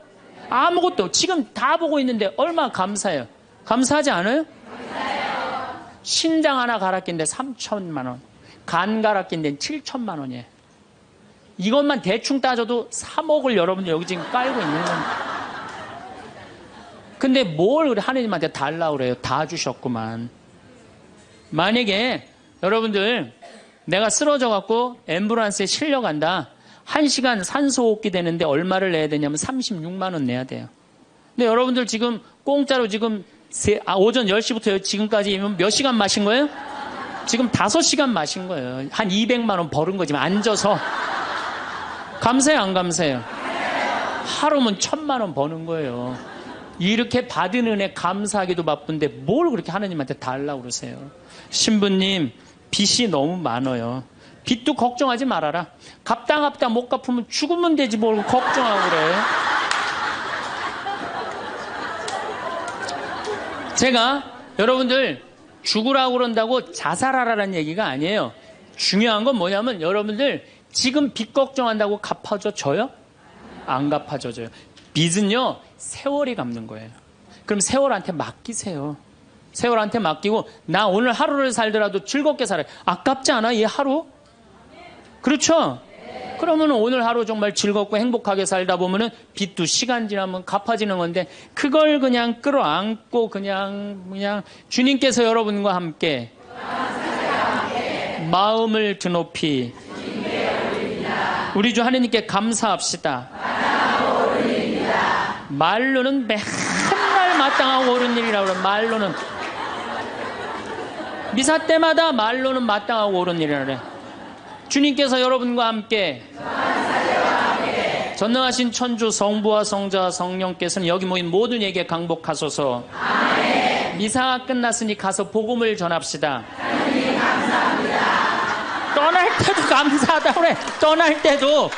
아무것도 지금 다 보고 있는데 얼마나 감사해요. 감사하지 않아요? 감사해요. 신장 하나 갈아 낀데 3천만 원, 간 갈아 낀데 7천만 원이에요. 이것만 대충 따져도 3억을 여러분들 여기 지금 깔고 있는 겁니다. 근데 뭘 하느님한테 달라고 그래요? 다 주셨구만. 만약에 여러분들 내가 쓰러져 갖고 앰뷸런스에 실려간다. 1시간 산소호흡기 되는데 얼마를 내야 되냐면 36만 원 내야 돼요. 근데 여러분들 지금 공짜로 지금 오전 10시부터 지금까지 몇 시간 마신 거예요? 지금 5시간 마신 거예요. 한 200만 원 벌은 거지 앉아서. 감사해요, 안 감사해요? 하루면 1,000만 원 버는 거예요. 이렇게 받은 은혜 감사하기도 바쁜데 뭘 그렇게 하나님한테 달라고 그러세요? 신부님, 빚이 너무 많아요. 빚도 걱정하지 말아라. 갚다 못 갚으면 죽으면 되지 뭘 걱정하고 그래. 제가 여러분들 죽으라고 그런다고 자살하라는 얘기가 아니에요. 중요한 건 뭐냐면 여러분들 지금 빚 걱정한다고 갚아줘요? 안 갚아줘요. 빚은요 세월이 갚는 거예요. 그럼 세월한테 맡기세요. 세월한테 맡기고 나 오늘 하루를 살더라도 즐겁게 살아요. 아깝지 않아 이 하루? 그렇죠? 그러면 오늘 하루 정말 즐겁고 행복하게 살다 보면은 빚도 시간 지나면 갚아지는 건데 그걸 그냥 끌어안고 그냥 주님께서 여러분과 함께 마음을 드높이 우리 주 하나님께 감사합시다. 말로는 맨날 마땅하고 옳은 일이라고 그래요. 말로는 미사 때마다 말로는 마땅하고 옳은 일이라고 그래요. 주님께서 여러분과 함께 전능하신 천주 성부와 성자와 성령께서는 여기 모인 모든 에게 강복하소서. 아멘. 미사가 끝났으니 가서 복음을 전합시다. 하나님 감사합니다. 떠날 때도 감사하다고 그래. 떠날 때도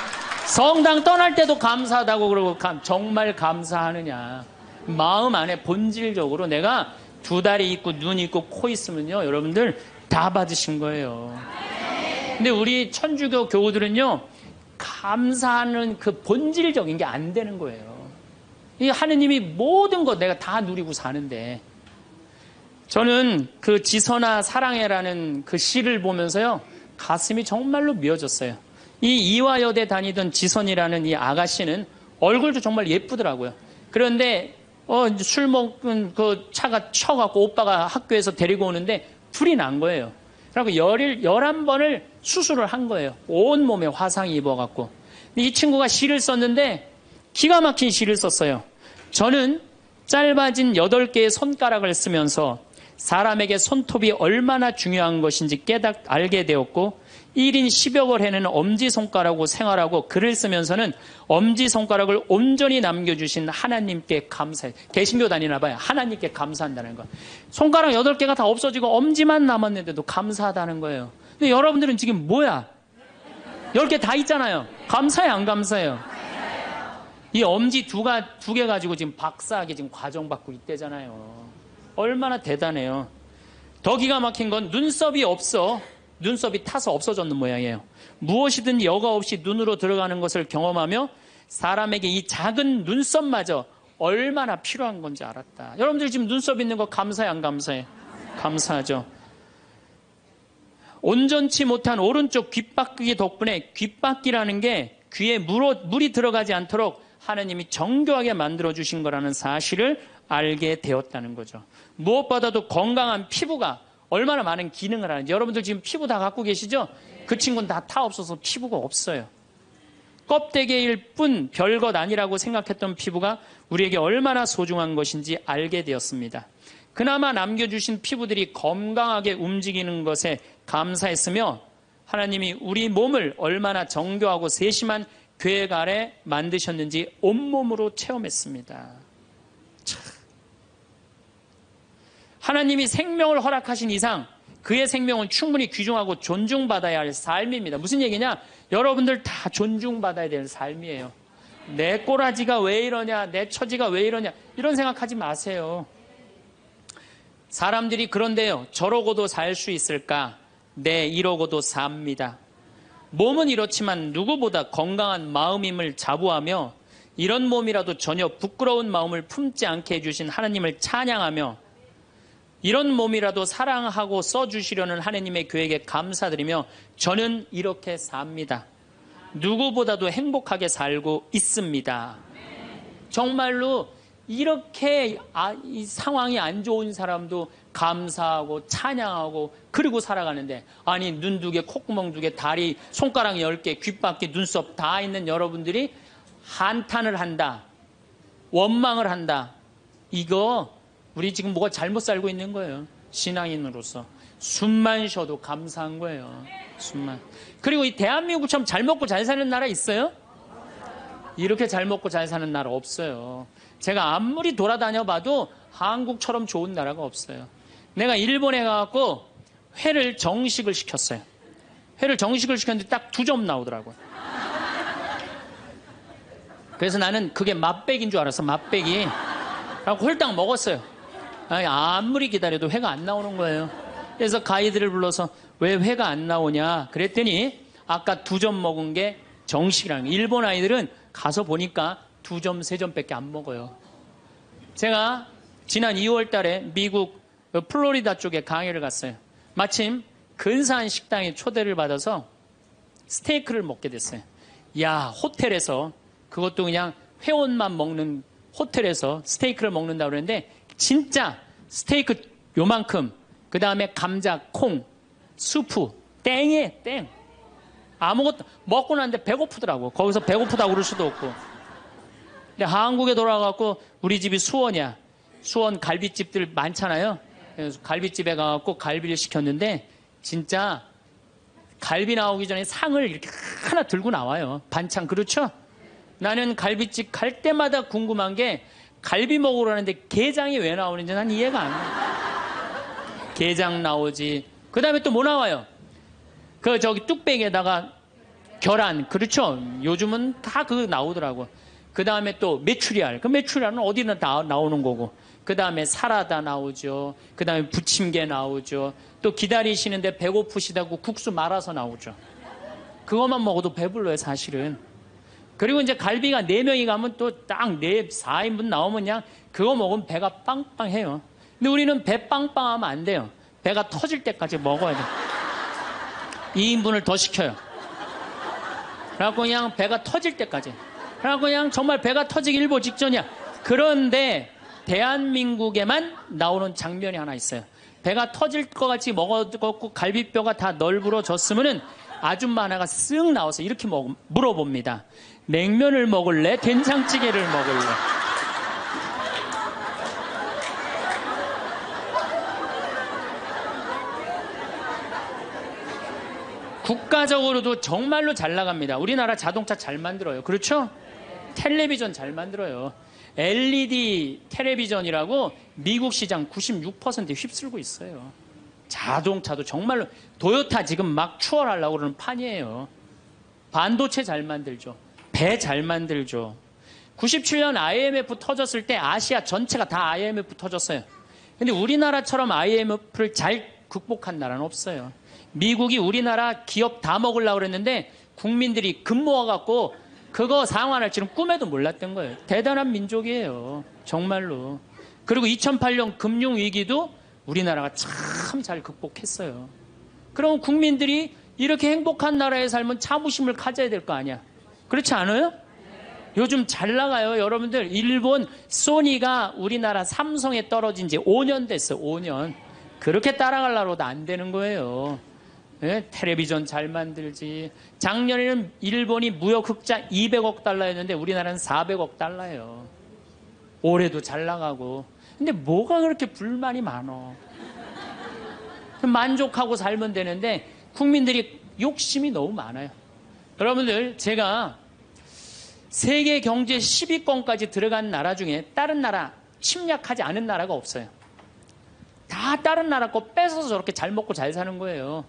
성당 떠날 때도 감사하다고 그러고 정말 감사하느냐. 마음 안에 본질적으로 내가 2다리 있고 눈 있고 코 있으면요 여러분들 다 받으신 거예요. 근데 우리 천주교 교우들은요 감사하는 그 본질적인 게 안 되는 거예요. 이 하느님이 모든 거 내가 다 누리고 사는데 저는 그 지선아 사랑해라는 그 시를 보면서요 가슴이 정말로 미어졌어요. 이 이화여대 다니던 지선이라는 이 아가씨는 얼굴도 정말 예쁘더라고요. 그런데 술 먹은 그 차가 쳐갖고 오빠가 학교에서 데리고 오는데 불이 난 거예요. 그리고 11번을 수술을 한 거예요. 온몸에 화상이 입어갖고. 이 친구가 시를 썼는데 기가 막힌 시를 썼어요. 저는 짧아진 8개의 손가락을 쓰면서 사람에게 손톱이 얼마나 중요한 것인지 알게 되었고 1인 10여걸 해는 엄지손가락으로 생활하고 글을 쓰면서는 엄지손가락을 온전히 남겨주신 하나님께 감사해. 개신교 다니나 봐요. 하나님께 감사한다는 거. 손가락 8개가 다 없어지고 엄지만 남았는데도 감사하다는 거예요. 근데 여러분들은 지금 뭐야? 10개 다 있잖아요. 감사해요, 안 감사해요? 이 엄지 두 개 가지고 지금 박사학위 지금 과정 받고 있대잖아요. 얼마나 대단해요. 더 기가 막힌 건 눈썹이 없어. 눈썹이 타서 없어졌는 모양이에요. 무엇이든 여과 없이 눈으로 들어가는 것을 경험하며 사람에게 이 작은 눈썹마저 얼마나 필요한 건지 알았다. 여러분들 지금 눈썹 있는 거 감사해, 안 감사해? 감사하죠. 온전치 못한 오른쪽 귓바퀴 덕분에 귓바퀴라는 게 귀에 물이 들어가지 않도록 하나님이 정교하게 만들어주신 거라는 사실을 알게 되었다는 거죠. 무엇보다도 건강한 피부가 얼마나 많은 기능을 하는지. 여러분들 지금 피부 다 갖고 계시죠? 그 친구는 다 없어서 피부가 없어요. 껍데기일 뿐 별것 아니라고 생각했던 피부가 우리에게 얼마나 소중한 것인지 알게 되었습니다. 그나마 남겨주신 피부들이 건강하게 움직이는 것에 감사했으며 하나님이 우리 몸을 얼마나 정교하고 세심한 계획 아래 만드셨는지 온몸으로 체험했습니다. 참. 하나님이 생명을 허락하신 이상 그의 생명은 충분히 귀중하고 존중받아야 할 삶입니다. 무슨 얘기냐? 여러분들 다 존중받아야 될 삶이에요. 내 꼬라지가 왜 이러냐, 내 처지가 왜 이러냐, 이런 생각하지 마세요. 사람들이 그런데요, 저러고도 살 수 있을까? 네, 이러고도 삽니다. 몸은 이렇지만 누구보다 건강한 마음임을 자부하며 이런 몸이라도 전혀 부끄러운 마음을 품지 않게 해주신 하나님을 찬양하며 이런 몸이라도 사랑하고 써주시려는 하나님의 계획에 감사드리며 저는 이렇게 삽니다. 누구보다도 행복하게 살고 있습니다. 정말로 이렇게 이 상황이 안 좋은 사람도 감사하고 찬양하고 그리고 살아가는데, 아니 눈 2개, 콧구멍 2개, 다리, 손가락 10개, 귓바퀴, 눈썹 다 있는 여러분들이 한탄을 한다, 원망을 한다. 이거 우리 지금 뭐가 잘못 살고 있는 거예요. 신앙인으로서 숨만 쉬어도 감사한 거예요. 숨만. 그리고 이 대한민국처럼 잘 먹고 잘 사는 나라 있어요? 이렇게 잘 먹고 잘 사는 나라 없어요. 제가 아무리 돌아다녀 봐도 한국처럼 좋은 나라가 없어요. 내가 일본에 가갖고 회를 정식을 시켰어요. 회를 정식을 시켰는데 딱 2점 나오더라고요. 그래서 나는 그게 맛백인 줄 알았어. 맛백이. 그래서 홀딱 먹었어요. 아니, 아무리 기다려도 회가 안 나오는 거예요. 그래서 가이드를 불러서 왜 회가 안 나오냐 그랬더니 아까 2점 먹은 게 정식이라는 거예요. 일본 아이들은 가서 보니까 2점, 3점밖에 안 먹어요. 제가 지난 2월 달에 미국 플로리다 쪽에 강의를 갔어요. 마침 근사한 식당에 초대를 받아서 스테이크를 먹게 됐어요. 야, 호텔에서, 그것도 그냥 회원만 먹는 호텔에서 스테이크를 먹는다고 그랬는데 진짜 스테이크 요만큼, 그 다음에 감자, 콩, 수프, 땡이에요, 땡. 아무것도 먹고 났는데 배고프더라고. 거기서 배고프다고 그럴 수도 없고. 근데 한국에 돌아가갖고 우리 집이 수원이야. 수원 갈비집들 많잖아요. 그래서 갈비집에 가갖고 갈비를 시켰는데 진짜 갈비 나오기 전에 상을 이렇게 하나 들고 나와요. 반찬. 그렇죠? 나는 갈비집 갈 때마다 궁금한 게 갈비 먹으러 가는데 게장이 왜 나오는지 난 이해가 안 돼. 게장 나오지. 그 다음에 또 뭐 나와요? 저기 뚝배기에다가 계란. 그렇죠? 요즘은 다 그거 나오더라고. 그 다음에 또 메추리알. 그 메추리알은 어디나 다 나오는 거고. 그 다음에 사라다 나오죠. 그 다음에 부침개 나오죠. 또 기다리시는데 배고프시다고 국수 말아서 나오죠. 그것만 먹어도 배불러요, 사실은. 그리고 이제 갈비가 4명이 가면 또 딱 4인분 나오면 그냥 그거 먹으면 배가 빵빵해요. 근데 우리는 배 빵빵하면 안 돼요. 배가 터질 때까지 먹어야 돼. 2인분을 더 시켜요. 그래갖고 그냥 배가 터질 때까지. 그래갖고 그냥 정말 배가 터지기 일보 직전이야. 그런데 대한민국에만 나오는 장면이 하나 있어요. 배가 터질 것 같이 먹어갖고 갈비뼈가 다 널브러졌으면은 아줌마 하나가 쓱 나와서 이렇게 물어봅니다. 냉면을 먹을래? 된장찌개를 먹을래? 국가적으로도 정말로 잘 나갑니다. 우리나라 자동차 잘 만들어요. 그렇죠? 텔레비전 잘 만들어요. LED 텔레비전이라고 미국 시장 96% 휩쓸고 있어요. 자동차도 정말로 도요타 지금 막 추월하려고 그러는 판이에요. 반도체 잘 만들죠. 배 잘 만들죠. 97년 IMF 터졌을 때 아시아 전체가 다 IMF 터졌어요. 근데 우리나라처럼 IMF를 잘 극복한 나라는 없어요. 미국이 우리나라 기업 다 먹으려고 그랬는데 국민들이 금 모아갖고 그거 상환할 줄은 꿈에도 몰랐던 거예요. 대단한 민족이에요. 정말로. 그리고 2008년 금융위기도 우리나라가 참 잘 극복했어요. 그럼 국민들이 이렇게 행복한 나라에 살면 자부심을 가져야 될 거 아니야. 그렇지 않아요? 요즘 잘 나가요. 여러분들 일본 소니가 우리나라 삼성에 떨어진 지 5년 됐어요. 5년. 그렇게 따라가려고도 안 되는 거예요. 네? 텔레비전 잘 만들지. 작년에는 일본이 무역 흑자 200억 달러였는데 우리나라는 400억 달러예요. 올해도 잘 나가고. 근데 뭐가 그렇게 불만이 많어. 만족하고 살면 되는데 국민들이 욕심이 너무 많아요. 여러분들 제가 세계 경제 10위권까지 들어간 나라 중에 다른 나라 침략하지 않은 나라가 없어요. 다 다른 나라 거 뺏어서 저렇게 잘 먹고 잘 사는 거예요.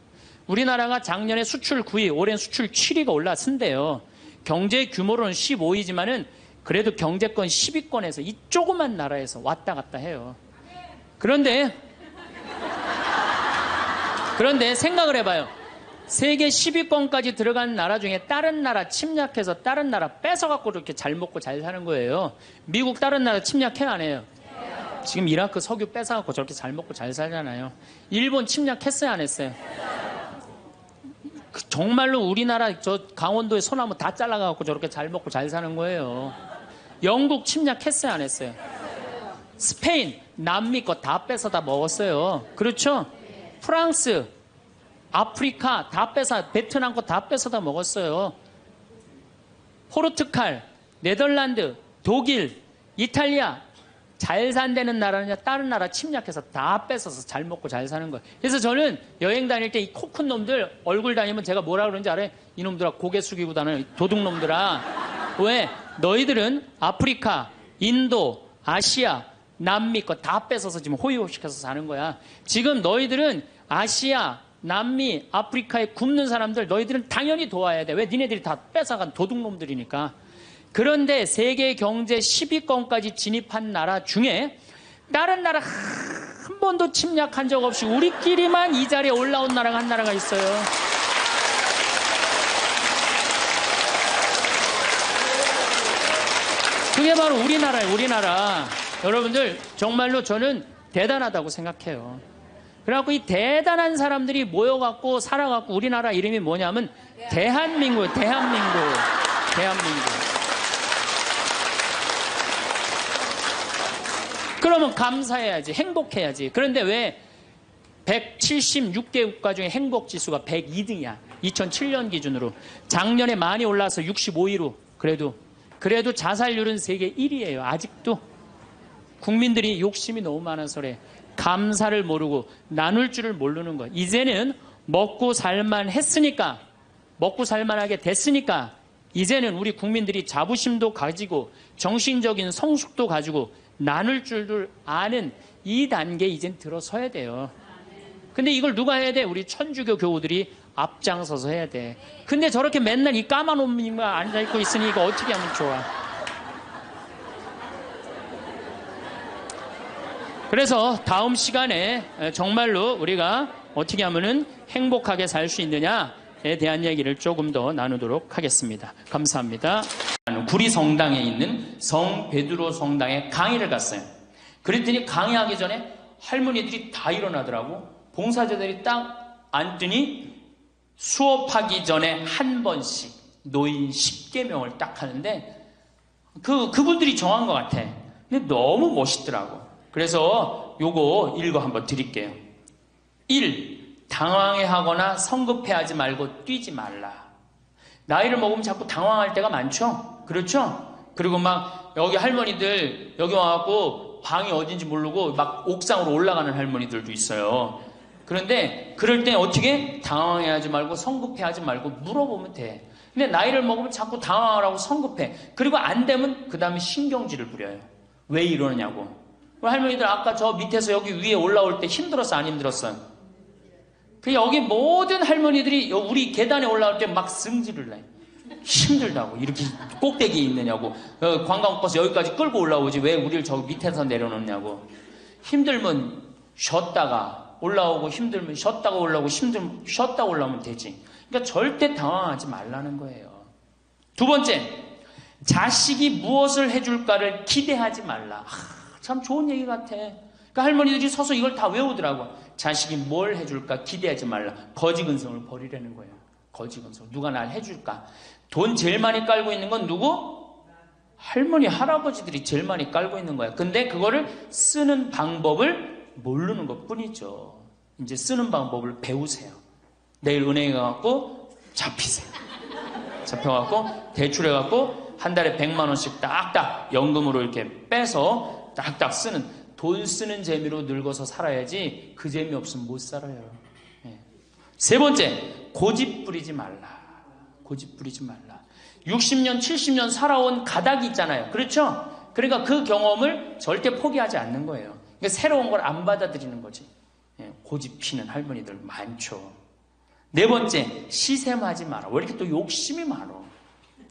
우리나라가 작년에 수출 9위, 올해는 수출 7위가 올랐는데요. 경제 규모로는 15위지만은 그래도 경제권 10위권에서 이 조그만 나라에서 왔다 갔다 해요. 그런데 생각을 해봐요. 세계 10위권까지 들어간 나라 중에 다른 나라 침략해서 다른 나라 뺏어갖고 이렇게 잘 먹고 잘 사는 거예요. 미국 다른 나라 침략해 안 해요? 지금 이라크 석유 뺏어갖고 저렇게 잘 먹고 잘 살잖아요. 일본 침략했어요 안 했어요? 정말로 우리나라 저 강원도의 소나무 다 잘라갖고 저렇게 잘 먹고 잘 사는 거예요. 영국 침략했어요 안 했어요? 스페인 남미 거 다 뺏어다 먹었어요. 그렇죠? 프랑스 아프리카 다 베트남 거 다 뺏어다 먹었어요. 포르투갈, 네덜란드, 독일, 이탈리아 잘 산다는 나라냐 다른 나라 침략해서 다 뺏어서 잘 먹고 잘 사는 거예요. 그래서 저는 여행 다닐 때 이 코 큰 놈들 얼굴 다니면 제가 뭐라 그러는지 알아요? 이놈들아 고개 숙이고 다니는 도둑놈들아. 왜? 너희들은 아프리카, 인도, 아시아, 남미 거 다 뺏어서 지금 호의호식해서 사는 거야. 지금 너희들은 아시아, 남미, 아프리카에 굶는 사람들 너희들은 당연히 도와야 돼. 왜? 니네들이 다 뺏어간 도둑놈들이니까. 그런데 세계 경제 10위권까지 진입한 나라 중에 다른 나라 한 번도 침략한 적 없이 우리끼리만 이 자리에 올라온 나라가 한 나라가 있어요. 그게 바로 우리나라예요. 우리나라. 여러분들 정말로 저는 대단하다고 생각해요. 그래갖고 이 대단한 사람들이 모여갖고 살아갖고 우리나라 이름이 뭐냐면 대한민국. 그러면 감사해야지, 행복해야지. 그런데 왜 176개 국가 중에 행복지수가 102등이야. 2007년 기준으로. 작년에 많이 올라서 65위로. 그래도 자살률은 세계 1위예요. 아직도. 국민들이 욕심이 너무 많아서 그래. 감사를 모르고 나눌 줄을 모르는 거예요. 이제는 먹고 살만 했으니까, 먹고 살만하게 됐으니까 이제는 우리 국민들이 자부심도 가지고 정신적인 성숙도 가지고 나눌 줄을 아는 이 단계에 이젠 들어서야 돼요. 근데 이걸 누가 해야 돼? 우리 천주교 교우들이 앞장서서 해야 돼. 근데 저렇게 맨날 이 까만 옷만 앉아있고 있으니 이거 어떻게 하면 좋아? 그래서 다음 시간에 정말로 우리가 어떻게 하면은 행복하게 살 수 있느냐에 대한 얘기를 조금 더 나누도록 하겠습니다. 감사합니다. 구리 성당에 있는 성 베드로 성당에 강의를 갔어요. 그랬더니 강의하기 전에 할머니들이 다 일어나더라고. 봉사자들이 딱 앉더니 수업하기 전에 한 번씩 노인 10계명을 딱 하는데 그분들이 정한 것 같아. 근데 너무 멋있더라고. 그래서 요거 읽어 한번 드릴게요. 1. 당황해하거나 성급해하지 말고 뛰지 말라. 나이를 먹으면 자꾸 당황할 때가 많죠? 그렇죠? 그리고 막 여기 할머니들 여기 와갖고 방이 어딘지 모르고 막 옥상으로 올라가는 할머니들도 있어요. 그런데 그럴 때 어떻게? 당황해하지 말고 성급해하지 말고 물어보면 돼. 근데 나이를 먹으면 자꾸 당황하라고 성급해. 그리고 안 되면 그 다음에 신경질을 부려요. 왜 이러느냐고. 할머니들 아까 저 밑에서 여기 위에 올라올 때 힘들었어 안 힘들었어요? 그 여기 모든 할머니들이 우리 계단에 올라올 때 막 승질을 내. 힘들다고. 이렇게 꼭대기에 있느냐고. 관광버스 여기까지 끌고 올라오지 왜 우리를 저기 밑에서 내려놓냐고. 힘들면 쉬었다가 올라오고, 힘들면 쉬었다가 올라오고, 힘들면 쉬었다가 올라오면 되지. 그러니까 절대 당황하지 말라는 거예요. 두 번째, 자식이 무엇을 해줄까를 기대하지 말라. 참 좋은 얘기 같아. 그러니까 할머니들이 서서 이걸 다 외우더라고. 자식이 뭘 해줄까 기대하지 말라. 거지근성을 버리라는 거예요. 거지근성. 누가 날 해줄까. 돈 제일 많이 깔고 있는 건 누구? 할머니, 할아버지들이 제일 많이 깔고 있는 거야. 근데 그거를 쓰는 방법을 모르는 것 뿐이죠. 이제 쓰는 방법을 배우세요. 내일 은행에 가갖고 잡히세요. 잡혀갖고 대출해갖고 한 달에 100만 원씩 딱딱 연금으로 이렇게 빼서 딱딱 쓰는, 돈 쓰는 재미로 늙어서 살아야지 그 재미 없으면 못 살아요. 세 번째, 고집 부리지 말라. 고집 부리지 말라. 60년, 70년 살아온 가닥이 있잖아요. 그렇죠? 그러니까 그 경험을 절대 포기하지 않는 거예요. 그러니까 새로운 걸 안 받아들이는 거지. 고집 피는 할머니들 많죠. 네 번째, 시샘하지 마라. 왜 이렇게 또 욕심이 많아?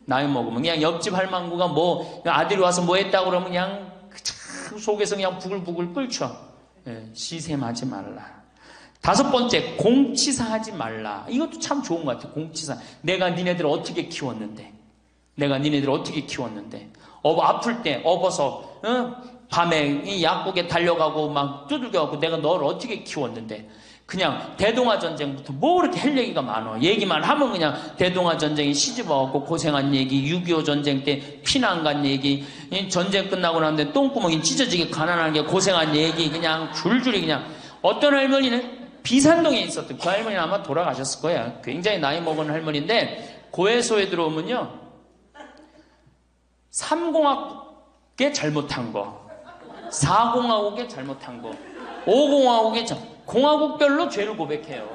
나이 먹으면 그냥 옆집 할망구가 뭐 아들이 와서 뭐 했다고 그러면 그냥 그 속에서 그냥 부글부글 끓죠. 시샘하지 말라. 다섯 번째, 공치사하지 말라. 이것도 참 좋은 것 같아요. 공치사. 내가 니네들 어떻게 키웠는데, 내가 니네들 어떻게 키웠는데, 아플 때 업어서 밤에 이 약국에 달려가고 막 두들겨갖고 내가 너를 어떻게 키웠는데, 그냥 대동아 전쟁부터 뭐 그렇게 할 얘기가 많아. 얘기만 하면 그냥 대동아 전쟁에 시집와갖고 고생한 얘기, 6.25 전쟁 때 피난 간 얘기, 전쟁 끝나고 나는데 똥구멍이 찢어지게 가난하게 고생한 얘기, 그냥 줄줄이 그냥. 어떤 할머니는 비산동에 있었던, 그 할머니는 아마 돌아가셨을 거야. 굉장히 나이 먹은 할머니인데 고해소에 들어오면요, 3공학에 잘못한 거, 4공화국에 잘못한 거, 5공화국에 공화국별로 죄를 고백해요.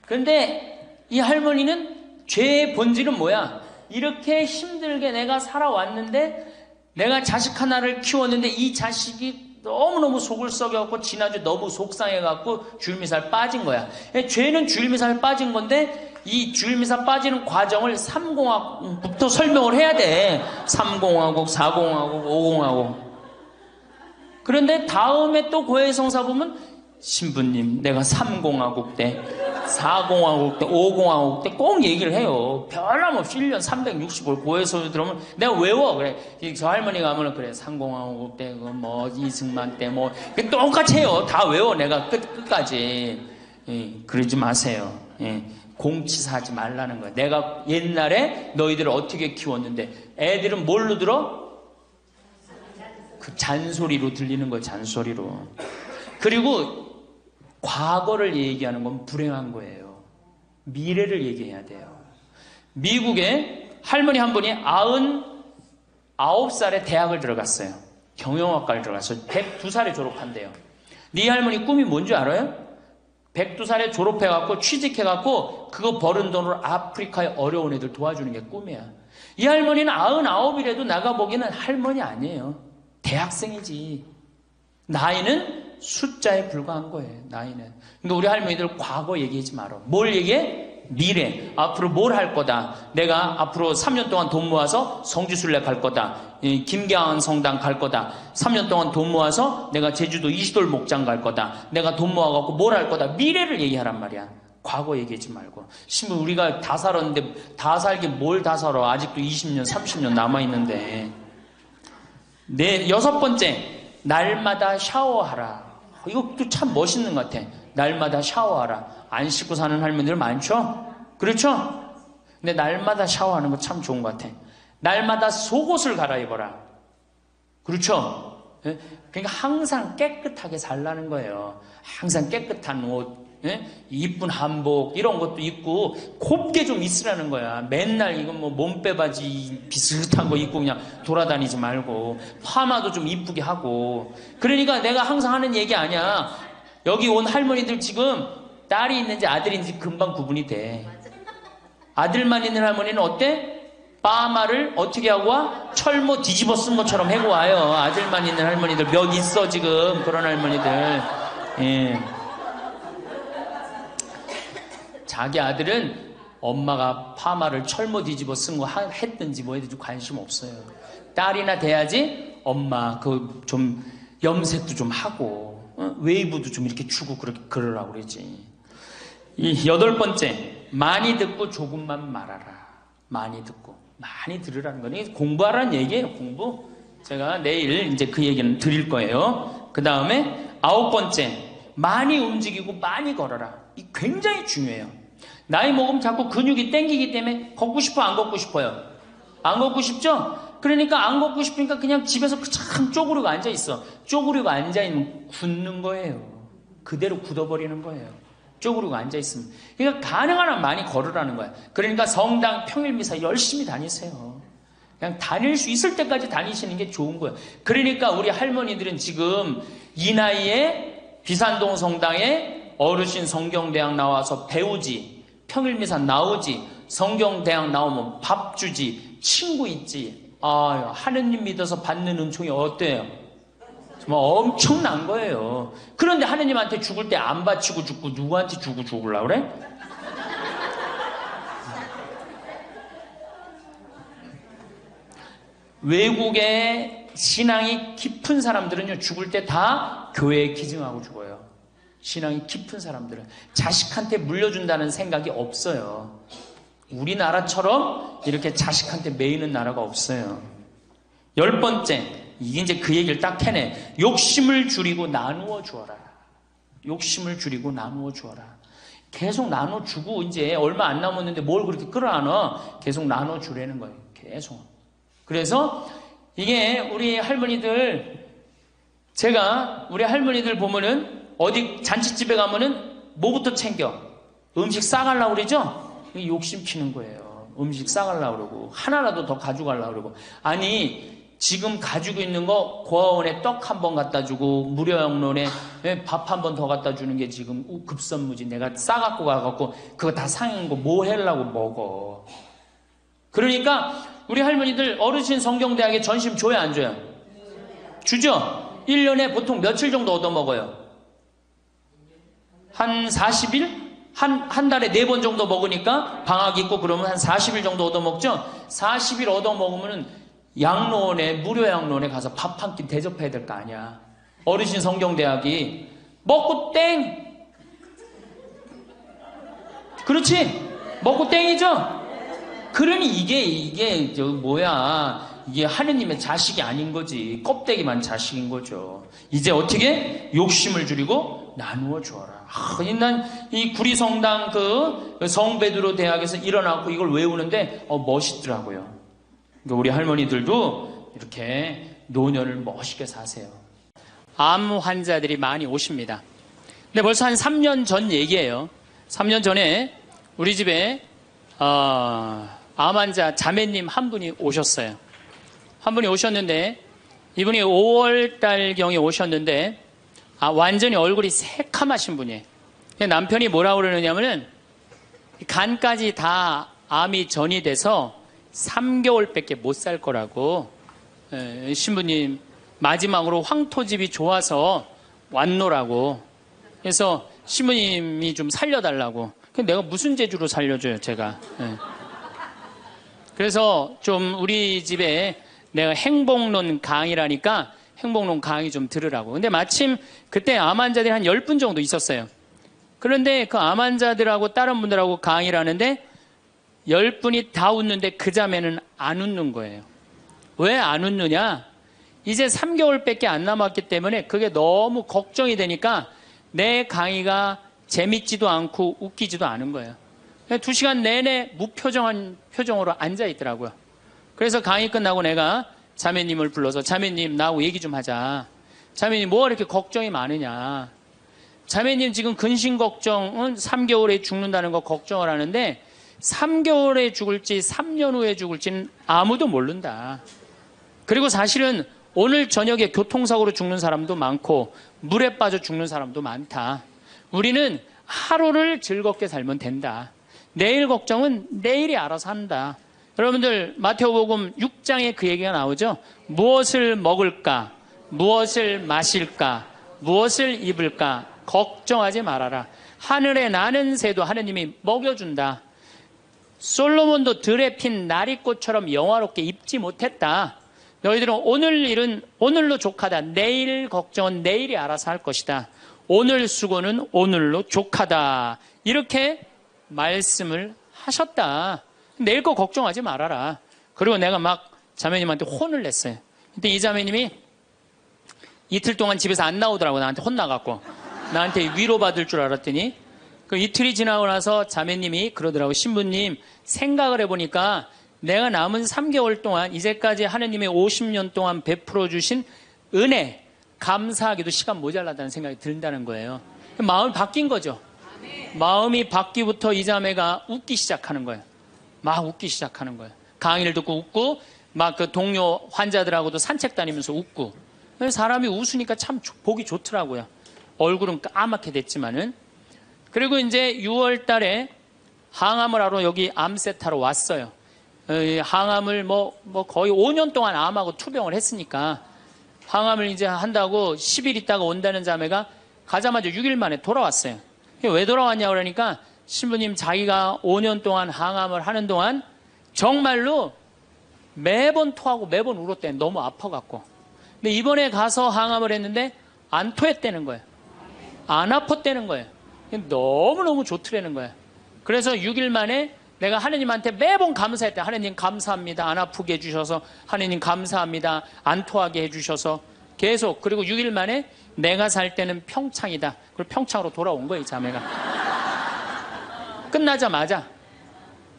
그런데 이 할머니는 죄의 본질은 뭐야? 이렇게 힘들게 내가 살아왔는데, 내가 자식 하나를 키웠는데 이 자식이 너무너무 속을 썩여갖고 지난주 너무 속상해갖고 줄미살 빠진 거야. 죄는 줄미살 빠진 건데 이 줄미살 빠지는 과정을 3공화국부터 설명을 해야 돼. 3공화국, 4공화국, 5공화국. 그런데 다음에 또 고해성사 보면, 신부님, 내가 3공화국 때, 4공화국 때, 5공화국 때 꼭 얘기를 해요. 변함없이 1년 365일 고해소에 들어오면 내가 외워. 그래. 저 할머니가 하면 그래. 3공화국 때, 뭐, 이승만 때, 뭐, 똑같이 해요. 다 외워. 내가 끝까지. 그러지 마세요. 공치사하지 말라는 거야. 내가 옛날에 너희들을 어떻게 키웠는데, 애들은 뭘로 들어? 그 잔소리로 들리는 거예요. 잔소리로. 그리고 과거를 얘기하는 건 불행한 거예요. 미래를 얘기해야 돼요. 미국에 할머니 한 분이 99살에 대학을 들어갔어요. 경영학과를 들어갔어요. 102살에 졸업한대요. 네 할머니 꿈이 뭔지 알아요? 102살에 졸업해갖고 취직해갖고 그거 버는 돈으로 아프리카의 어려운 애들 도와주는 게 꿈이야. 이 할머니는 99이라도 나가보기에는 할머니 아니에요. 대학생이지. 나이는 숫자에 불과한 거예요. 나이는. 그러니까 우리 할머니들 과거 얘기하지 말아. 뭘 얘기해? 미래. 앞으로 뭘 할 거다. 내가 앞으로 3년 동안 돈 모아서 성지순례 갈 거다. 김계한 성당 갈 거다. 3년 동안 돈 모아서 내가 제주도 이시돌 목장 갈 거다. 내가 돈 모아갖고 뭘 할 거다. 미래를 얘기하란 말이야. 과거 얘기하지 말고. 신부 우리가 다 살았는데 다 살긴 뭘 다 살아. 아직도 20년, 30년 남아있는데. 여섯 번째, 날마다 샤워하라. 이것도 참 멋있는 것 같아. 날마다 샤워하라. 안 씻고 사는 할머니들 많죠? 그렇죠? 근데 날마다 샤워하는 거 참 좋은 것 같아. 날마다 속옷을 갈아입어라. 그렇죠? 그러니까 항상 깨끗하게 살라는 거예요. 항상 깨끗한 옷, 이쁜 한복 이런 것도 입고 곱게 좀 있으라는 거야. 맨날 이건 뭐 몸빼바지 비슷한 거 입고 그냥 돌아다니지 말고 파마도 좀 이쁘게 하고. 그러니까 내가 항상 하는 얘기 아니야. 여기 온 할머니들 지금 딸이 있는지 아들이 있는지 금방 구분이 돼. 아들만 있는 할머니는 어때? 파마를 어떻게 하고 와? 철모 뒤집어 쓴 것처럼 해고 와요. 아들만 있는 할머니들 몇 있어 지금. 그런 할머니들. 자기 아들은 엄마가 파마를 철모 뒤집어 쓴 거 했든지 뭐 했든지 관심 없어요. 딸이나 돼야지 엄마 그 좀 염색도 좀 하고 웨이브도 좀 이렇게 주고 그러라고 그러지. 이 8번째, 많이 듣고 조금만 말하라. 많이 듣고 많이 들으라는 거니 공부하라는 얘기예요. 공부. 제가 내일 이제 그 얘기는 드릴 거예요. 그 다음에 9번째, 많이 움직이고 많이 걸어라. 이 굉장히 중요해요. 나이 먹으면 자꾸 근육이 땡기기 때문에 걷고 싶어, 안 걷고 싶어요? 안 걷고 싶죠? 그러니까 안 걷고 싶으니까 그냥 집에서 참 쪼그리고 앉아있어. 쪼그리고 앉아있으면 굳는 거예요. 그대로 굳어버리는 거예요. 쪼그리고 앉아있으면. 그러니까 가능한 한 많이 걸으라는 거야. 그러니까 성당 평일미사 열심히 다니세요. 그냥 다닐 수 있을 때까지 다니시는 게 좋은 거예요. 그러니까 우리 할머니들은 지금 이 나이에 비산동 성당에 어르신 성경대학 나와서 배우지, 평일미사 나오지, 성경대학 나오면 밥 주지, 친구 있지. 하느님 믿어서 받는 은총이 어때요? 정말 엄청난 거예요. 그런데 하느님한테 죽을 때 안 바치고 죽고 누구한테 주고 죽으려고 그래? 외국에 신앙이 깊은 사람들은요, 죽을 때 다 교회에 기증하고 죽어요. 신앙이 깊은 사람들은 자식한테 물려준다는 생각이 없어요. 우리나라처럼 이렇게 자식한테 매이는 나라가 없어요. 10번째, 이게 이제 그 얘기를 딱 해내. 욕심을 줄이고 나누어 주어라. 욕심을 줄이고 나누어 주어라. 계속 나눠 주고 이제 얼마 안 남았는데 뭘 그렇게 끌어안아? 계속 나눠 주라는 거예요. 계속. 그래서 이게 우리 할머니들, 제가 우리 할머니들 보면은 어디 잔치집에 가면은 뭐부터 챙겨? 음식 싸가려고 그러죠? 욕심 피는 거예요. 음식 싸가려고 그러고 하나라도 더 가져가려고 그러고. 아니 지금 가지고 있는 거 고아원에 떡 한 번 갖다 주고 무료양론에 밥 한 번 더 갖다 주는 게 지금 급선무지. 내가 싸갖고 가갖고 그거 다 상한 거 뭐 하려고 먹어. 그러니까 우리 할머니들 어르신 성경대학에 전심 줘야 안 줘요? 주죠? 1년에 보통 며칠 정도 얻어먹어요? 한 40일? 한 달에 4번 정도 먹으니까 방학 있고 그러면 한 40일 정도 얻어먹죠? 40일 얻어먹으면 양로원에, 무료 양로원에 가서 밥 한 끼 대접해야 될 거 아니야. 어르신 성경대학이 먹고 땡! 그렇지? 먹고 땡이죠? 그러니 이게 이게 하느님의 자식이 아닌 거지. 껍데기만 자식인 거죠. 이제 어떻게? 욕심을 줄이고 나누어 주어라. 난 이 구리성당 그 성베드로 대학에서 일어나고 이걸 외우는데 멋있더라고요. 그러니까 우리 할머니들도 이렇게 노년을 멋있게 사세요. 암 환자들이 많이 오십니다. 근데 벌써 한 3년 전 얘기예요. 3년 전에 우리 집에 암 환자 자매님 한 분이 오셨어요. 한 분이 오셨는데 이분이 5월달경에 오셨는데 완전히 얼굴이 새카마신 분이에요. 남편이 뭐라고 그러느냐면은 간까지 다 암이 전이돼서 3개월밖에 못 살 거라고. 신부님 마지막으로 황토집이 좋아서 왔노라고. 그래서 신부님이 좀 살려달라고. 내가 무슨 재주로 살려줘요 제가. 그래서 좀 우리 집에 내가 행복론 강의라니까 행복론 강의 좀 들으라고. 근데 마침 그때 암 환자들이 한 10분 정도 있었어요. 그런데 그 암 환자들하고 다른 분들하고 강의를 하는데 10분이 다 웃는데 그 자매는 안 웃는 거예요. 왜 안 웃느냐? 이제 3개월밖에 안 남았기 때문에 그게 너무 걱정이 되니까 내 강의가 재밌지도 않고 웃기지도 않은 거예요. 2시간 내내 무표정한 표정으로 앉아 있더라고요. 그래서 강의 끝나고 내가 자매님을 불러서 자매님 나하고 얘기 좀 하자. 자매님 뭐가 이렇게 걱정이 많으냐. 자매님 지금 근심 걱정은 3개월에 죽는다는 거 걱정을 하는데 3개월에 죽을지 3년 후에 죽을지는 아무도 모른다. 그리고 사실은 오늘 저녁에 교통사고로 죽는 사람도 많고 물에 빠져 죽는 사람도 많다. 우리는 하루를 즐겁게 살면 된다. 내일 걱정은 내일이 알아서 한다. 여러분들 마태오복음 6장에 그 얘기가 나오죠. 무엇을 먹을까? 무엇을 마실까? 무엇을 입을까? 걱정하지 말아라. 하늘에 나는 새도 하느님이 먹여준다. 솔로몬도 들에 핀 나리꽃처럼 영화롭게 입지 못했다. 너희들은 오늘 일은 오늘로 족하다. 내일 걱정은 내일이 알아서 할 것이다. 오늘 수고는 오늘로 족하다. 이렇게 말씀을 하셨다. 내일 거 걱정하지 말아라. 그리고 내가 막 자매님한테 혼을 냈어요. 근데 이 자매님이 이틀 동안 집에서 안 나오더라고. 나한테 혼나갖고. 나한테 위로받을 줄 알았더니 그 이틀이 지나고 나서 자매님이 그러더라고. 신부님, 생각을 해보니까 내가 남은 3개월 동안 이제까지 하느님의 50년 동안 베풀어 주신 은혜, 감사하기도 시간 모자라다는 생각이 든다는 거예요. 마음이 바뀐 거죠. 마음이 바뀌부터 이 자매가 웃기 시작하는 거예요. 막 웃기 시작하는 거예요. 강의를 듣고 웃고 막 그 동료 환자들하고도 산책 다니면서 웃고. 사람이 웃으니까 참 보기 좋더라고요. 얼굴은 까맣게 됐지만은. 그리고 이제 6월 달에 항암을 하러 여기 암세타로 왔어요. 항암을 뭐 거의 5년 동안 암하고 투병을 했으니까 항암을 이제 한다고 10일 있다가 온다는 자매가 가자마자 6일 만에 돌아왔어요. 왜 돌아왔냐 그러니까 신부님, 자기가 5년 동안 항암을 하는 동안 정말로 매번 토하고 매번 울었대. 너무 아파갖고. 근데 이번에 가서 항암을 했는데 안 토했다는 거예요. 안 아팠다는 거예요. 너무너무 좋더라는 거예요. 그래서 6일 만에 내가 하느님한테 매번 감사했대. 하느님 감사합니다. 안 아프게 해주셔서. 하느님 감사합니다. 안 토하게 해주셔서. 계속. 그리고 6일 만에 내가 살 때는 평창이다. 그리고 평창으로 돌아온 거예요, 이 자매가. 끝나자마자.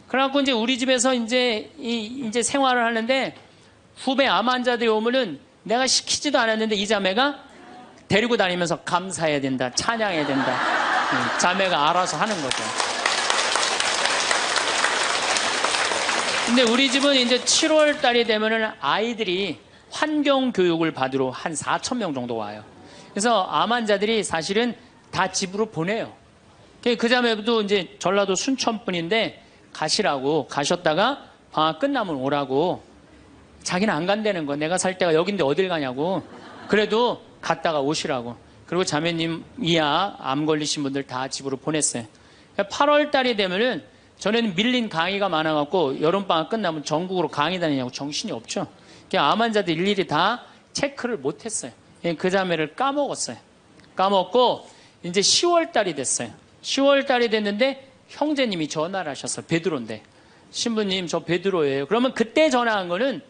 그래갖고 이제 우리 집에서 이제 생활을 하는데 후배 암 환자들이 오면은 내가 시키지도 않았는데 이 자매가 데리고 다니면서 감사해야 된다. 찬양해야 된다. 자매가 알아서 하는 거죠. 근데 우리 집은 이제 7월 달이 되면은 아이들이 환경 교육을 받으러 한 4천 명 정도 와요. 그래서 암 환자들이 사실은 다 집으로 보내요. 그 자매도 이제 전라도 순천 분인데 가시라고 가셨다가 방학 끝나면 오라고. 자기는 안 간다는 거. 내가 살 때가 여긴데 어딜 가냐고. 그래도 갔다가 오시라고. 그리고 자매님 이하 암 걸리신 분들 다 집으로 보냈어요. 8월 달이 되면은 전에는 밀린 강의가 많아갖고 여름방학 끝나면 전국으로 강의 다니냐고 정신이 없죠. 암 환자들 일일이 다 체크를 못했어요. 그 자매를 까먹었어요. 까먹고 이제 10월 달이 됐어요. 10월 달이 됐는데 형제님이 전화를 하셨어요. 베드로인데. 신부님, 저 베드로예요. 그러면 그때 전화한 거는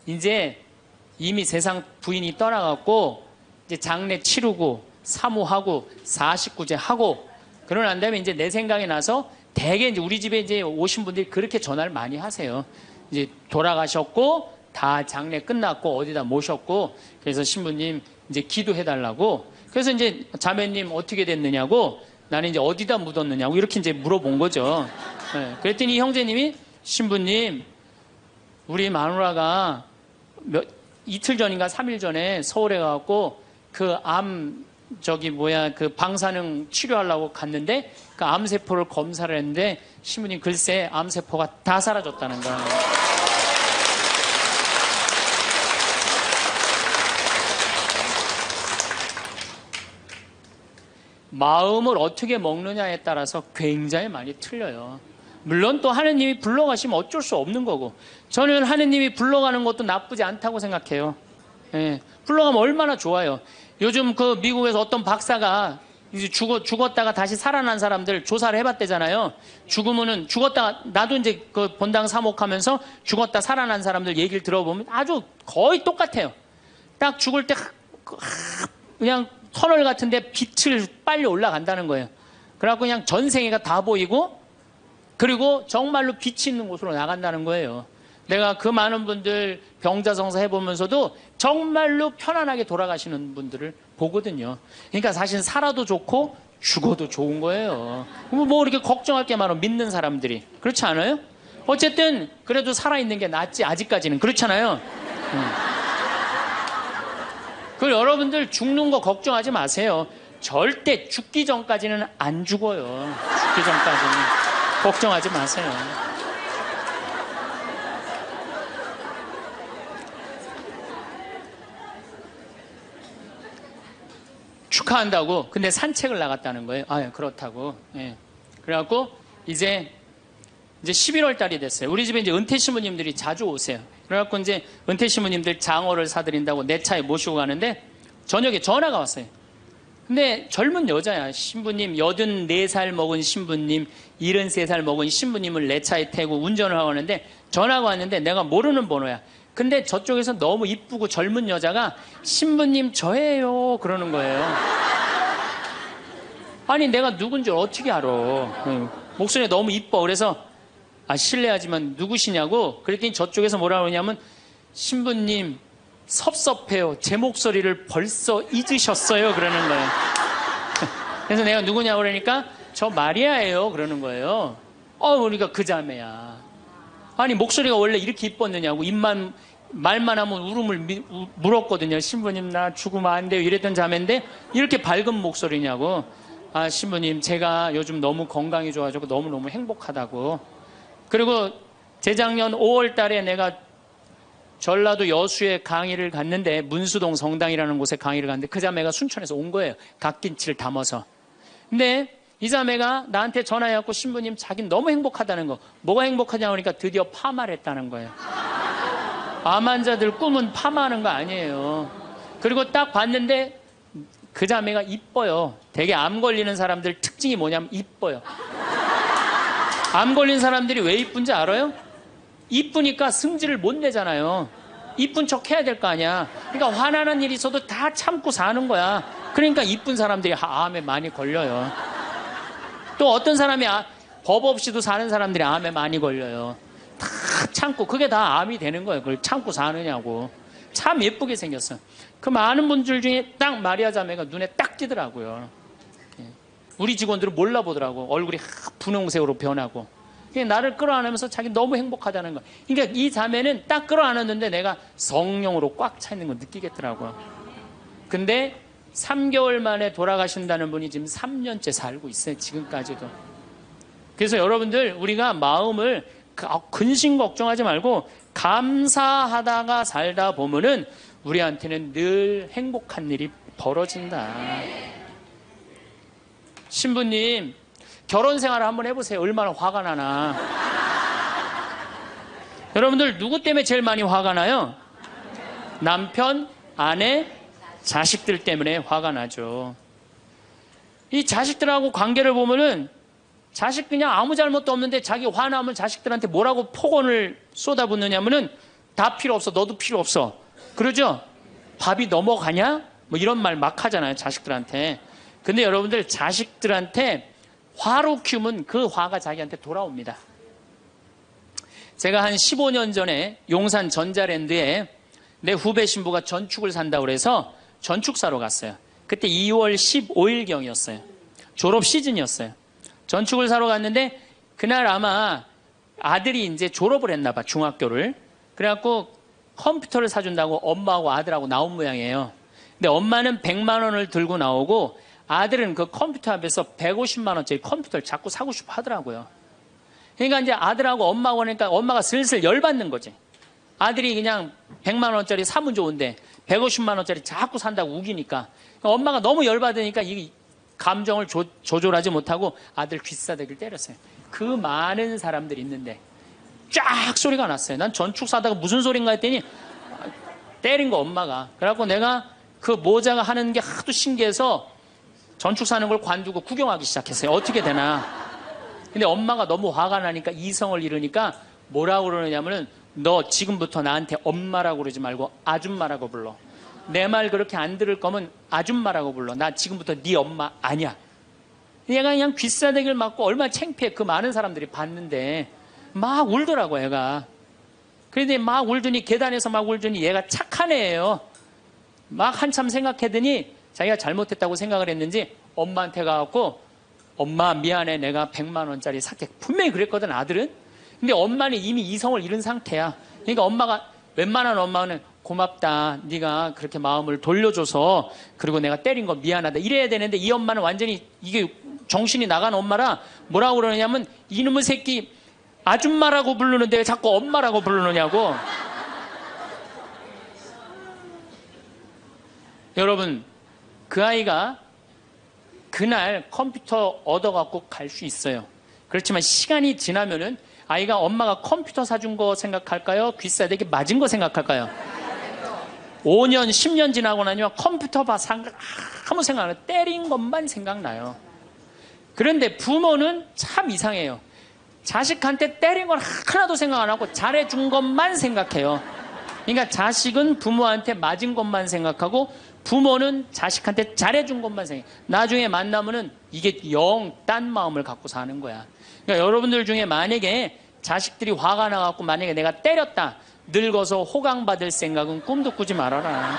이제 이미 세상 부인이 떠나갖고 이제 장례 치르고 사모하고 49제 하고 그러고 난 다음에 이제 내 생각이 나서 대개 이제 우리 집에 이제 오신 분들이 그렇게 전화를 많이 하세요. 이제 돌아가셨고 다 장례 끝났고 어디다 모셨고 그래서 신부님 이제 기도해달라고. 그래서 이제 자매님 어떻게 됐느냐고 나는 이제 어디다 묻었느냐고 이렇게 이제 물어본 거죠. 네. 그랬더니 형제님이 신부님, 우리 마누라가 이틀 전인가 3일 전에 서울에 가갖고 그 그 방사능 치료하려고 갔는데 그 암세포를 검사를 했는데 신부님 글쎄 암세포가 다 사라졌다는 거예요. 마음을 어떻게 먹느냐에 따라서 굉장히 많이 틀려요. 물론 또 하느님이 불러가시면 어쩔 수 없는 거고 저는 하느님이 불러가는 것도 나쁘지 않다고 생각해요. 예, 불러가면 얼마나 좋아요. 요즘 그 미국에서 어떤 박사가 이제 죽었다가 다시 살아난 사람들 조사를 해봤대잖아요. 죽었다가 나도 이제 그 본당 사목하면서 죽었다 살아난 사람들 얘기를 들어보면 아주 거의 똑같아요. 딱 죽을 때 그냥 터널 같은데 빛을 빨리 올라간다는 거예요. 그래갖고 그냥 전생애가 다 보이고 그리고 정말로 빛이 있는 곳으로 나간다는 거예요. 내가 그 많은 분들 병자성사 해보면서도 정말로 편안하게 돌아가시는 분들을 보거든요. 그러니까 사실 살아도 좋고 죽어도 좋은 거예요. 뭐 이렇게 걱정할 게 많아 믿는 사람들이. 그렇지 않아요? 어쨌든 그래도 살아있는 게 낫지 아직까지는. 그렇잖아요. 그 여러분들 죽는 거 걱정하지 마세요. 절대 죽기 전까지는 안 죽어요. 죽기 전까지는 걱정하지 마세요. 축하한다고. 근데 산책을 나갔다는 거예요. 아, 그렇다고. 예. 그래갖고 이제 이제 11월 달이 됐어요. 우리 집에 이제 은퇴 신부님들이 자주 오세요. 그래갖고 이제 은퇴 신부님들 장어를 사드린다고 내 차에 모시고 가는데 저녁에 전화가 왔어요. 근데 젊은 여자야. 신부님, 84살 먹은 신부님, 73살 먹은 신부님을 내 차에 태고 운전을 하고 하는데 전화가 왔는데 내가 모르는 번호야. 근데 저쪽에서 너무 이쁘고 젊은 여자가 신부님 저예요 그러는 거예요. 아니 내가 누군지 어떻게 알아. 목소리가 너무 이뻐. 그래서 실례하지만 누구시냐고 그랬더니 저쪽에서 뭐라 그러냐면 신부님 섭섭해요. 제 목소리를 벌써 잊으셨어요 그러는 거예요. 그래서 내가 누구냐고 그러니까 저 마리아예요 그러는 거예요. 그러니까 그 자매야. 아니 목소리가 원래 이렇게 이뻤느냐고. 말만 하면 울음을 물었거든요. 신부님 나 죽으면 안 돼요 이랬던 자매인데 이렇게 밝은 목소리냐고. 신부님 제가 요즘 너무 건강이 좋아지고 너무너무 행복하다고. 그리고 재작년 5월 달에 내가 전라도 여수에 강의를 갔는데 문수동 성당이라는 곳에 강의를 갔는데 그 자매가 순천에서 온 거예요. 갓김치를 담아서. 근데 이 자매가 나한테 전화해갖고 신부님 자기는 너무 행복하다는 거. 뭐가 행복하냐고 하니까 드디어 파마를 했다는 거예요. 암 환자들 꿈은 파마하는 거 아니에요. 그리고 딱 봤는데 그 자매가 이뻐요. 되게 암 걸리는 사람들 특징이 뭐냐면 이뻐요. 암 걸린 사람들이 왜 이쁜지 알아요? 이쁘니까 승질을 못 내잖아요. 이쁜 척 해야 될 거 아니야. 그러니까 화나는 일이 있어도 다 참고 사는 거야. 그러니까 이쁜 사람들이 암에 많이 걸려요. 또 어떤 사람이 법 없이도 사는 사람들이 암에 많이 걸려요. 다 참고 그게 다 암이 되는 거예요. 그걸 참고 사느냐고. 참 예쁘게 생겼어. 그 많은 분들 중에 딱 마리아 자매가 눈에 딱 띄더라고요. 우리 직원들은 몰라보더라고. 얼굴이 분홍색으로 변하고. 나를 끌어안으면서 자기 너무 행복하다는 거야. 그러니까 이 자매는 딱 끌어안았는데 내가 성령으로 꽉 차 있는 거 느끼겠더라고요. 근데 3개월 만에 돌아가신다는 분이 지금 3년째 살고 있어요. 지금까지도. 그래서 여러분들 우리가 마음을 근심 걱정하지 말고 감사하다가 살다 보면은 우리한테는 늘 행복한 일이 벌어진다. 신부님 결혼 생활을 한번 해보세요. 얼마나 화가 나나. 여러분들 누구 때문에 제일 많이 화가 나요? 남편, 아내, 자식들 때문에 화가 나죠. 이 자식들하고 관계를 보면은 자식 그냥 아무 잘못도 없는데 자기 화나면 자식들한테 뭐라고 폭언을 쏟아붓느냐면은 다 필요 없어. 너도 필요 없어. 그러죠? 밥이 넘어가냐? 뭐 이런 말 막 하잖아요. 자식들한테. 근데 여러분들 자식들한테 화로 키우면 그 화가 자기한테 돌아옵니다. 제가 한 15년 전에 용산 전자랜드에 내 후배 신부가 전축을 산다고 그래서 전축사로 갔어요. 그때 2월 15일경이었어요. 졸업 시즌이었어요. 전축을 사러 갔는데 그날 아마 아들이 이제 졸업을 했나 봐. 중학교를. 그래갖고 컴퓨터를 사준다고 엄마하고 아들하고 나온 모양이에요. 근데 엄마는 100만 원을 들고 나오고 아들은 그 컴퓨터 앞에서 150만 원짜리 컴퓨터를 자꾸 사고 싶어 하더라고요. 그러니까 이제 아들하고 엄마가 오니까 엄마가 슬슬 열받는 거지. 아들이 그냥 100만 원짜리 사면 좋은데 150만 원짜리 자꾸 산다고 우기니까 엄마가 너무 열받으니까 이 감정을 조절하지 못하고 아들 귀싸대기를 때렸어요. 그 많은 사람들이 있는데 쫙 소리가 났어요. 난 전축 사다가 무슨 소린가 했더니 때린 거 엄마가. 그래갖고 내가 그 모자가 하는 게 하도 신기해서 전축 사는 걸 관두고 구경하기 시작했어요. 어떻게 되나. 근데 엄마가 너무 화가 나니까 이성을 잃으니까 뭐라고 그러느냐면은 너 지금부터 나한테 엄마라고 그러지 말고 아줌마라고 불러. 내 말 그렇게 안 들을 거면 아줌마라고 불러. 나 지금부터 네 엄마 아니야. 얘가 그냥 귀싸대기를 맞고 얼마나 창피해. 그 많은 사람들이 봤는데 막 울더라고 얘가. 그런데 막 울더니 계단에서 막 울더니 얘가 착한 애예요. 막 한참 생각하더니 자기가 잘못했다고 생각을 했는지 엄마한테 가갖고 엄마 미안해 내가 100만 원짜리 살게. 분명히 그랬거든 아들은. 근데 엄마는 이미 이성을 잃은 상태야. 그러니까 엄마가 웬만한 엄마는 고맙다. 네가 그렇게 마음을 돌려줘서 그리고 내가 때린 거 미안하다. 이래야 되는데 이 엄마는 완전히 이게 정신이 나간 엄마라 뭐라고 그러냐면 이놈의 새끼 아줌마라고 부르는데 왜 자꾸 엄마라고 부르느냐고. 여러분 그 아이가 그날 컴퓨터 얻어갖고 갈 수 있어요. 그렇지만 시간이 지나면은 아이가 엄마가 컴퓨터 사준 거 생각할까요? 귀싸대기 맞은 거 생각할까요? 5년, 10년 지나고 나면 컴퓨터 봐 아무 생각 안 해요. 때린 것만 생각나요. 그런데 부모는 참 이상해요. 자식한테 때린 건 하나도 생각 안 하고 잘해준 것만 생각해요. 그러니까 자식은 부모한테 맞은 것만 생각하고 부모는 자식한테 잘해준 것만 생각해요. 나중에 만나면은 이게 영 딴 마음을 갖고 사는 거야. 그러니까 여러분들 중에 만약에 자식들이 화가 나갖고 만약에 내가 때렸다. 늙어서 호강받을 생각은 꿈도 꾸지 말아라.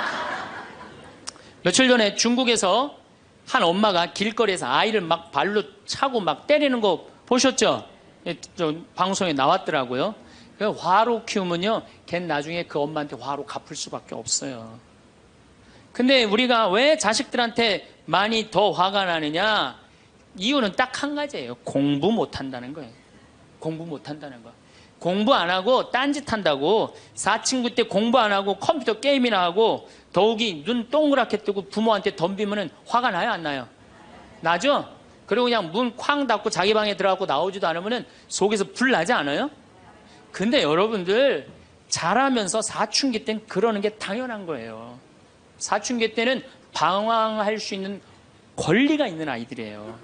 며칠 전에 중국에서 한 엄마가 길거리에서 아이를 막 발로 차고 막 때리는 거 보셨죠? 방송에 나왔더라고요. 화로 키우면요, 걔는 나중에 그 엄마한테 화로 갚을 수밖에 없어요. 근데 우리가 왜 자식들한테 많이 더 화가 나느냐? 이유는 딱 한 가지예요. 공부 못한다는 거예요. 공부 못한다는 거. 공부 안 하고 딴짓 한다고, 사친구 때 공부 안 하고 컴퓨터 게임이나 하고 더욱이 눈 동그랗게 뜨고 부모한테 덤비면은 화가 나요, 안 나요? 나죠? 그리고 그냥 문 쾅 닫고 자기 방에 들어가고 나오지도 않으면은 속에서 불 나지 않아요? 근데 여러분들 자라면서 사춘기 때는 그러는 게 당연한 거예요. 사춘기 때는 방황할 수 있는 권리가 있는 아이들이에요.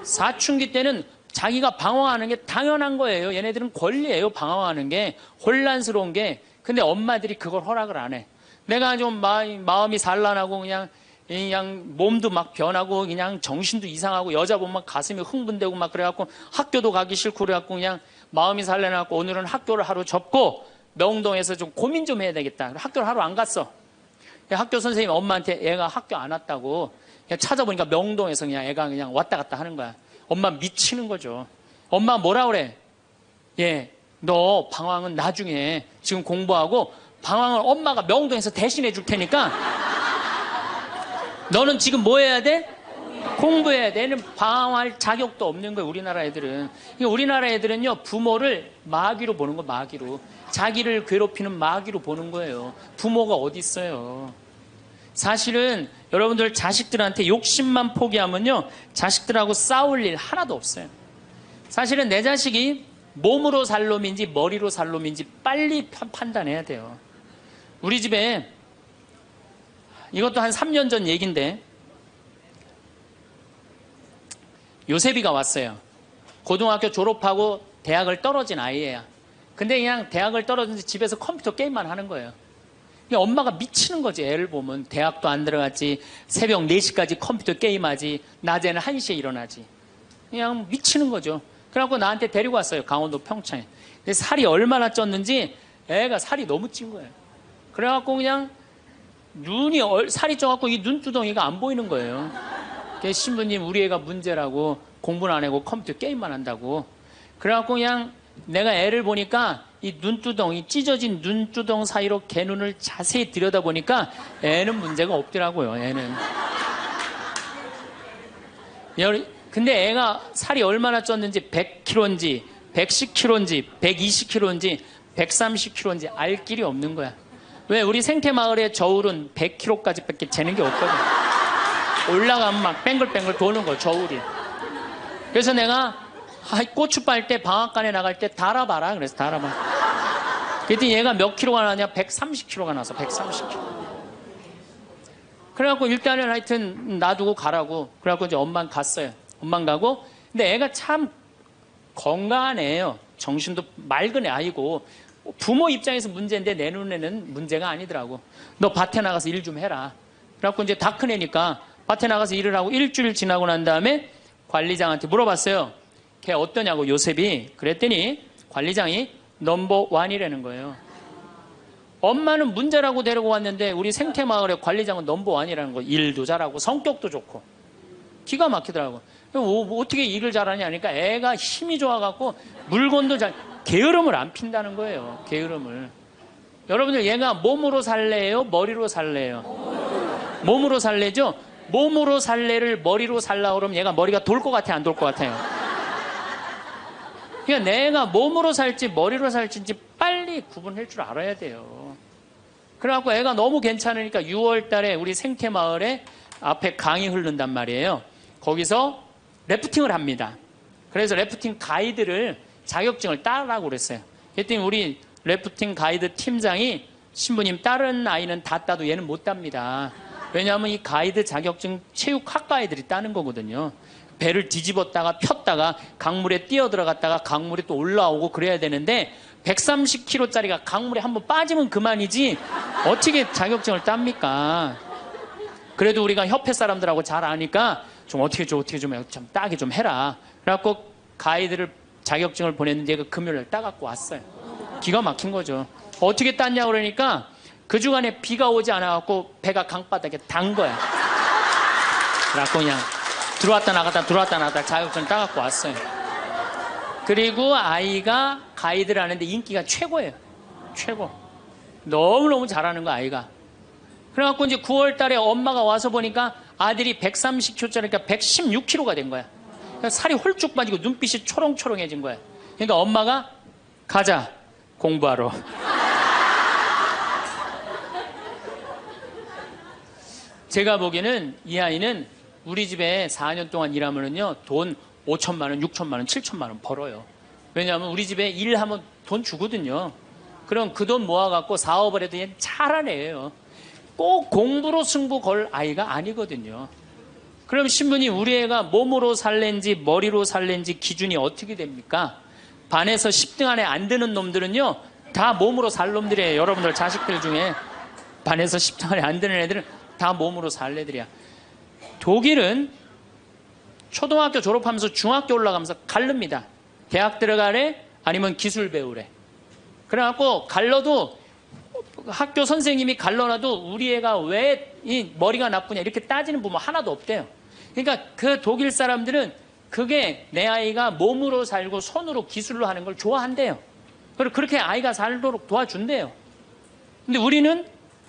사춘기 때는 자기가 방황하는 게 당연한 거예요. 얘네들은 권리예요, 방황하는 게. 혼란스러운 게. 근데 엄마들이 그걸 허락을 안 해. 내가 좀 마음이 산란하고 그냥 몸도 막 변하고 그냥 정신도 이상하고 여자 보면 가슴이 흥분되고 막 그래갖고 학교도 가기 싫고 그래갖고 그냥 마음이 산란해갖고 오늘은 학교를 하루 접고 명동에서 좀 고민 좀 해야 되겠다. 학교를 하루 안 갔어. 학교 선생님이 엄마한테 애가 학교 안 왔다고 그냥 찾아보니까 명동에서 그냥 애가 그냥 왔다 갔다 하는 거야. 엄마 미치는 거죠. 엄마 뭐라 그래? 예, 너 방황은 나중에 지금 공부하고 방황을 엄마가 명동에서 대신해 줄 테니까 너는 지금 뭐 해야 돼? 공부해야 돼. 얘는 방황할 자격도 없는 거예요, 우리나라 애들은. 그러니까 우리나라 애들은요, 부모를 마귀로 보는 거예요, 마귀로. 자기를 괴롭히는 마귀로 보는 거예요. 부모가 어디 있어요. 사실은 여러분들 자식들한테 욕심만 포기하면요, 자식들하고 싸울 일 하나도 없어요. 사실은 내 자식이 몸으로 살 놈인지 머리로 살 놈인지 빨리 판단해야 돼요. 우리 집에 이것도 한 3년 전 얘기인데 요셉이가 왔어요. 고등학교 졸업하고 대학을 떨어진 아이예요. 근데 그냥 대학을 떨어진 집에서 컴퓨터 게임만 하는 거예요. 엄마가 미치는 거지. 애를 보면 대학도 안 들어갔지, 새벽 4시까지 컴퓨터 게임하지, 낮에는 1시에 일어나지. 그냥 미치는 거죠. 그래갖고 나한테 데리고 왔어요, 강원도 평창에. 근데 살이 얼마나 쪘는지 애가 살이 너무 찐 거예요. 그래갖고 그냥 살이 쪄갖고 이 눈두덩이가 안 보이는 거예요. 신부님, 우리 애가 문제라고, 공부는 안 하고 컴퓨터 게임만 한다고. 그래갖고 그냥 내가 애를 보니까 이 눈두덩이, 찢어진 눈두덩 사이로 걔 눈을 자세히 들여다보니까 애는 문제가 없더라고요, 애는. 근데 애가 살이 얼마나 쪘는지 100kg인지 110kg인지 120kg인지 130kg인지 알 길이 없는 거야. 왜? 우리 생태마을의 저울은 100kg까지 밖에 재는 게 없거든. 올라가면 막 뱅글뱅글 도는 거, 저울이. 그래서 내가 고추 빨 때 방앗간에 나갈 때 달아봐라. 그래서 달아봐. 그랬더니 얘가 몇 킬로가 나냐? 130kg가 나서 130kg. 그래갖고 일단은 하여튼 놔두고 가라고. 그래갖고 이제 엄마는 갔어요. 엄마는 가고. 근데 애가 참 건강한 애예요. 정신도 맑은 애 아이고. 부모 입장에서 문제인데 내 눈에는 문제가 아니더라고. 너 밭에 나가서 일 좀 해라. 그래갖고 이제 다 큰 애니까 밭에 나가서 일을 하고 일주일 지나고 난 다음에 관리장한테 물어봤어요. 걔 어떠냐고, 요셉이. 그랬더니 관리장이 넘버 원이라는 거예요. 엄마는 문제라고 데리고 왔는데 우리 생태마을의 관리장은 넘버 원이라는 거예요. 일도 잘하고 성격도 좋고. 기가 막히더라고. 어떻게 일을 잘하냐 하니까 애가 힘이 좋아갖고 물건도 게으름을 안 핀다는 거예요. 게으름을. 여러분들, 얘가 몸으로 살래요? 머리로 살래요? 몸으로 살래죠? 몸으로 살래를 머리로 살라 그러면 얘가 머리가 돌 것 같아요, 안 돌 것 같아요? 그러니까 내가 몸으로 살지 머리로 살지 빨리 구분할 줄 알아야 돼요. 그래갖고 애가 너무 괜찮으니까 6월 달에 우리 생태마을에 앞에 강이 흐른단 말이에요. 거기서 래프팅을 합니다. 그래서 래프팅 가이드를 자격증을 따라고 그랬어요. 그랬더니 우리 래프팅 가이드 팀장이 신부님 다른 아이는 다 따도 얘는 못 땁니다. 왜냐하면 이 가이드 자격증 체육학과 아이들이 따는 거거든요. 배를 뒤집었다가 폈다가 강물에 뛰어 들어갔다가 강물에 또 올라오고 그래야 되는데 130kg짜리가 강물에 한번 빠지면 그만이지 어떻게 자격증을 땁니까? 그래도 우리가 협회 사람들하고 잘 아니까 좀 어떻게 좀 따게 좀 해라. 그래갖고 가이드를 자격증을 보냈는데 그 금요일날 따갖고 왔어요. 기가 막힌 거죠. 어떻게 땄냐 그러니까 그 주간에 비가 오지 않아갖고 배가 강바닥에 단 거야. 그래갖고 그냥 들어왔다 나갔다 자격증 따갖고 왔어요. 그리고 아이가 가이드를 하는데 인기가 최고예요. 최고. 너무너무 잘하는 거야, 아이가. 그래갖고 이제 9월 달에 엄마가 와서 보니까 아들이 130kg짜리니까 116kg가 된 거야. 그러니까 살이 홀쭉 빠지고 눈빛이 초롱초롱해진 거야. 그러니까 엄마가 가자, 공부하러. 제가 보기에는 이 아이는 우리 집에 4년 동안 일하면은요, 돈 5천만 원, 6천만 원, 7천만 원 벌어요. 왜냐하면 우리 집에 일하면 돈 주거든요. 그럼 그 돈 모아갖고 사업을 해도 얘는 잘하는 애예요. 꼭 공부로 승부 걸 아이가 아니거든요. 그럼 신부님, 우리 애가 몸으로 살랜지 머리로 살랜지 기준이 어떻게 됩니까? 반에서 10등 안에 안 드는 놈들은요, 다 몸으로 살 놈들이에요. 여러분들 자식들 중에 반에서 10등 안에 안 드는 애들은 다 몸으로 살 애들이야. 독일은 초등학교 졸업하면서 중학교 올라가면서 갈릅니다. 대학 들어가래 아니면 기술 배우래. 그래갖고 갈러도 학교 선생님이 갈러놔도 우리 애가 왜 이 머리가 나쁘냐 이렇게 따지는 부모 하나도 없대요. 그러니까 그 독일 사람들은 그게 내 아이가 몸으로 살고 손으로 기술로 하는 걸 좋아한대요. 그리고 그렇게 아이가 살도록 도와준대요. 근데 우리는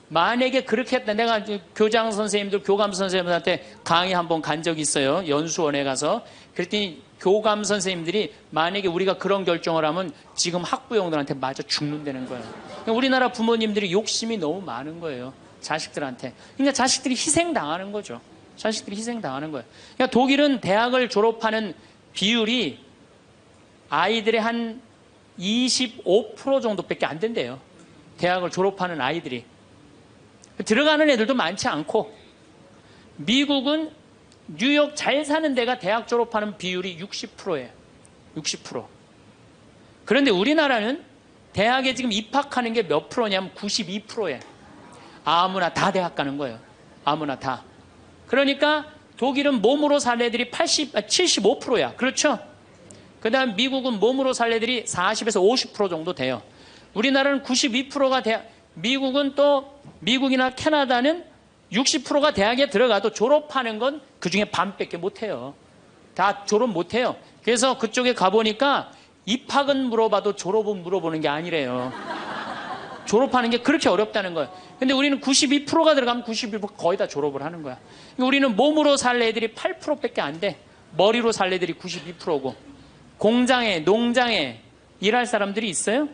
만약에 그렇게 했다. 내가 교장 선생님들, 교감 선생님들한테 강의 한번 간 적이 있어요. 연수원에 가서. 그랬더니 교감 선생님들이 만약에 우리가 그런 결정을 하면 지금 학부형들한테 맞아 죽는다는 거예요. 그러니까 우리나라 부모님들이 욕심이 너무 많은 거예요. 자식들한테. 그러니까 자식들이 희생당하는 거죠. 자식들이 희생당하는 거예요. 그러니까 독일은 대학을 졸업하는 비율이 아이들의 한 25% 정도밖에 안 된대요. 대학을 졸업하는 아이들이. 들어가는 애들도 많지 않고, 미국은 뉴욕 잘 사는 데가 대학 졸업하는 비율이 60%예요. 60%. 그런데 우리나라는 대학에 지금 입학하는 게 몇 프로냐면 92%예요. 아무나 다 대학 가는 거예요. 아무나 다. 그러니까 독일은 몸으로 살 애들이 75%야. 그렇죠? 그 다음 미국은 몸으로 살 애들이 40에서 50% 정도 돼요. 우리나라는 92%가 대학, 미국은 또 미국이나 캐나다는 60%가 대학에 들어가도 졸업하는 건 그중에 반밖에 못해요. 다 졸업 못해요. 그래서 그쪽에 가보니까 입학은 물어봐도 졸업은 물어보는 게 아니래요. 졸업하는 게 그렇게 어렵다는 거예요. 근데 우리는 92%가 들어가면 92% 거의 다 졸업을 하는 거야. 우리는 몸으로 살 애들이 8%밖에 안 돼. 머리로 살 애들이 92%고. 공장에, 농장에 일할 사람들이 있어요?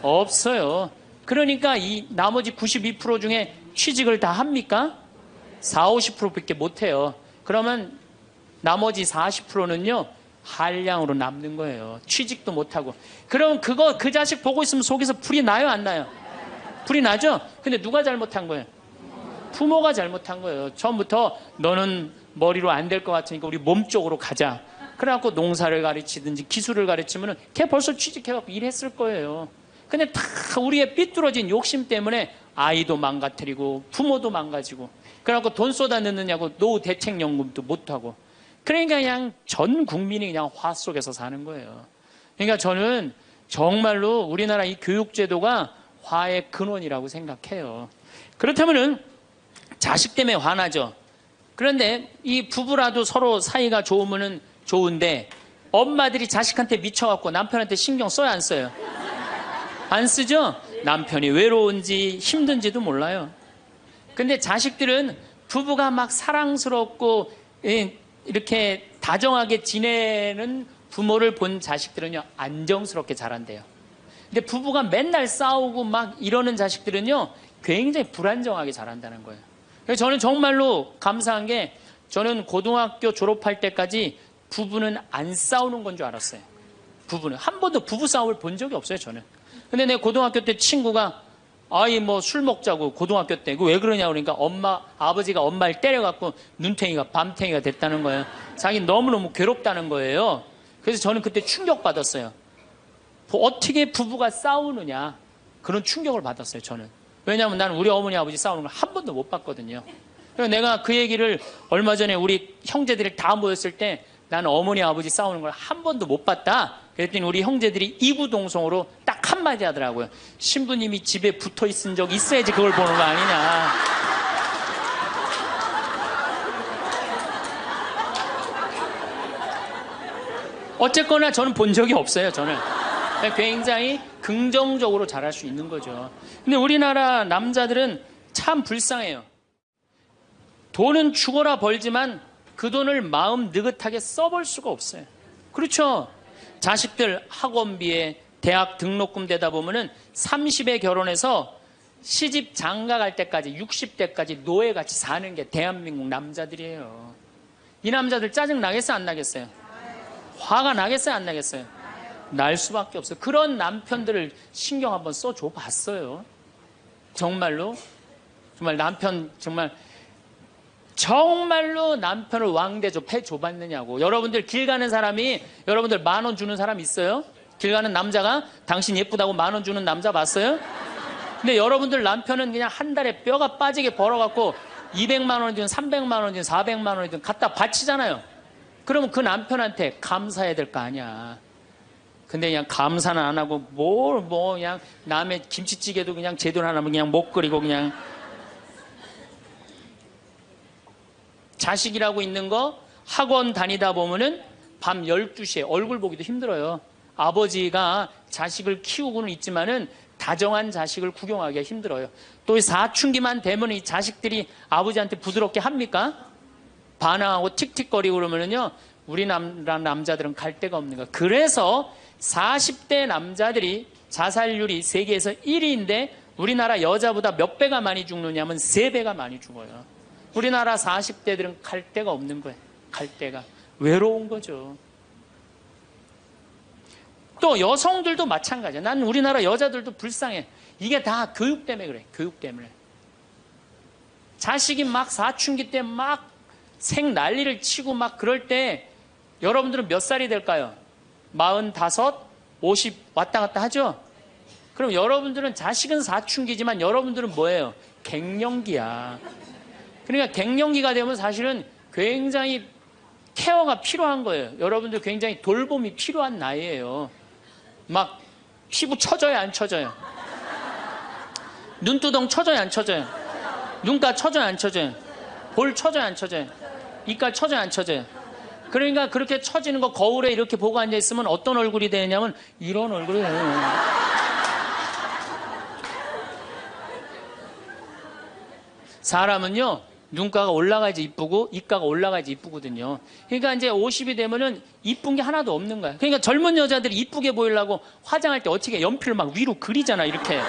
없어요. 그러니까 이 나머지 92% 중에 취직을 다 합니까? 40, 50%밖에 못해요. 그러면 나머지 40%는요 한량으로 남는 거예요. 취직도 못하고. 그럼 그 자식 보고 있으면 속에서 불이 나요, 안 나요? 불이 나죠? 근데 누가 잘못한 거예요? 부모가 잘못한 거예요. 처음부터 너는 머리로 안 될 것 같으니까 우리 몸 쪽으로 가자. 그래갖고 농사를 가르치든지 기술을 가르치면은 걔 벌써 취직해갖고 일했을 거예요. 근데 다 우리의 삐뚤어진 욕심 때문에 아이도 망가뜨리고 부모도 망가지고, 그래갖고 돈 쏟아 넣느냐고 노후 대책연금도 못하고. 그러니까 그냥 전 국민이 그냥 화 속에서 사는 거예요. 그러니까 저는 정말로 우리나라 이 교육제도가 화의 근원이라고 생각해요. 그렇다면은 자식 때문에 화나죠. 그런데 이 부부라도 서로 사이가 좋으면은 좋은데, 엄마들이 자식한테 미쳐갖고 남편한테 신경 써야 안 써요? 안 쓰죠? 남편이 외로운지 힘든지도 몰라요. 근데 자식들은 부부가 막 사랑스럽고 이렇게 다정하게 지내는 부모를 본 자식들은요 안정스럽게 자란대요. 근데 부부가 맨날 싸우고 막 이러는 자식들은요 굉장히 불안정하게 자란다는 거예요. 그래서 저는 정말로 감사한 게, 저는 고등학교 졸업할 때까지 부부는 안 싸우는 건 줄 알았어요. 부부는. 한 번도 부부 싸움을 본 적이 없어요, 저는. 근데 내 고등학교 때 친구가 아이 뭐 술 먹자고 고등학교 때 왜 그러냐 그러니까 아버지가 엄마를 때려갖고 눈탱이가 밤탱이가 됐다는 거예요. 자기 너무너무 괴롭다는 거예요. 그래서 저는 그때 충격받았어요. 어떻게 부부가 싸우느냐 그런 충격을 받았어요, 저는. 왜냐하면 나는 우리 어머니 아버지 싸우는 걸 한 번도 못 봤거든요. 그래서 내가 그 얘기를 얼마 전에 우리 형제들이 다 모였을 때 나는 어머니 아버지 싸우는 걸 한 번도 못 봤다. 그랬더니 우리 형제들이 이구동성으로 딱 한마디 하더라고요. 신부님이 집에 붙어 있은 적 있어야지 그걸 보는 거 아니냐. 어쨌거나 저는 본 적이 없어요, 저는. 굉장히 긍정적으로 잘할 수 있는 거죠. 근데 우리나라 남자들은 참 불쌍해요. 돈은 죽어라 벌지만 그 돈을 마음 느긋하게 써볼 수가 없어요. 그렇죠? 자식들 학원비에 대학 등록금 되다 보면은 30에 결혼해서 시집 장가 갈 때까지 60대까지 노예같이 사는 게 대한민국 남자들이에요. 이 남자들 짜증 나겠어요, 안 나겠어요? 화가 나겠어요, 안 나겠어요? 날 수밖에 없어요. 그런 남편들을 신경 한번 써줘 봤어요. 정말로 남편 정말로 남편을 왕대접 해줘봤느냐고. 여러분들 길 가는 사람이 여러분들 10,000원 주는 사람 있어요? 길 가는 남자가 당신 예쁘다고 10,000원 주는 남자 봤어요? 근데 여러분들 남편은 그냥 한 달에 뼈가 빠지게 벌어갖고 200만 원이든 300만 원이든 400만 원이든 갖다 바치잖아요. 그러면 그 남편한테 감사해야 될 거 아니야. 근데 그냥 감사는 안 하고 그냥 남의 김치찌개도 그냥 제대로 안 하면 그냥 못 끓이고 그냥. 자식이라고 있는 거 학원 다니다 보면은 밤 12시에 얼굴 보기도 힘들어요. 아버지가 자식을 키우고는 있지만은 다정한 자식을 구경하기가 힘들어요. 또 사춘기만 되면 이 자식들이 아버지한테 부드럽게 합니까? 반항하고 틱틱거리고 그러면은요, 우리나라 남자들은 갈 데가 없는 거예요. 그래서 40대 남자들이 자살률이 세계에서 1위인데 우리나라 여자보다 몇 배가 많이 죽느냐면 3배가 많이 죽어요. 우리나라 40대들은 갈 데가 없는 거예요. 갈 데가. 외로운 거죠. 또 여성들도 마찬가지야. 난 우리나라 여자들도 불쌍해. 이게 다 교육 때문에 그래. 교육 때문에. 자식이 막 사춘기 때 막 생 난리를 치고 막 그럴 때 여러분들은 몇 살이 될까요? 45, 50 왔다 갔다 하죠? 그럼 여러분들은 자식은 사춘기지만 여러분들은 뭐예요? 갱년기야. 그러니까 갱년기가 되면 사실은 굉장히 케어가 필요한 거예요. 여러분들 굉장히 돌봄이 필요한 나이예요. 막 피부 처져요, 안 처져요? 눈두덩 처져요, 안 처져요? 눈가 처져요, 안 처져요? 볼 처져요, 안 처져요? 이빨 처져요, 안 처져요? 그러니까 그렇게 처지는 거 거울에 이렇게 보고 앉아있으면 어떤 얼굴이 되냐면 이런 얼굴이 돼요. 사람은요, 눈가가 올라가야지 이쁘고 입가가 올라가야지 이쁘거든요. 그러니까 이제 50이 되면은 이쁜 게 하나도 없는 거야. 그러니까 젊은 여자들이 이쁘게 보이려고 화장할 때 어떻게 연필을 막 위로 그리잖아, 이렇게.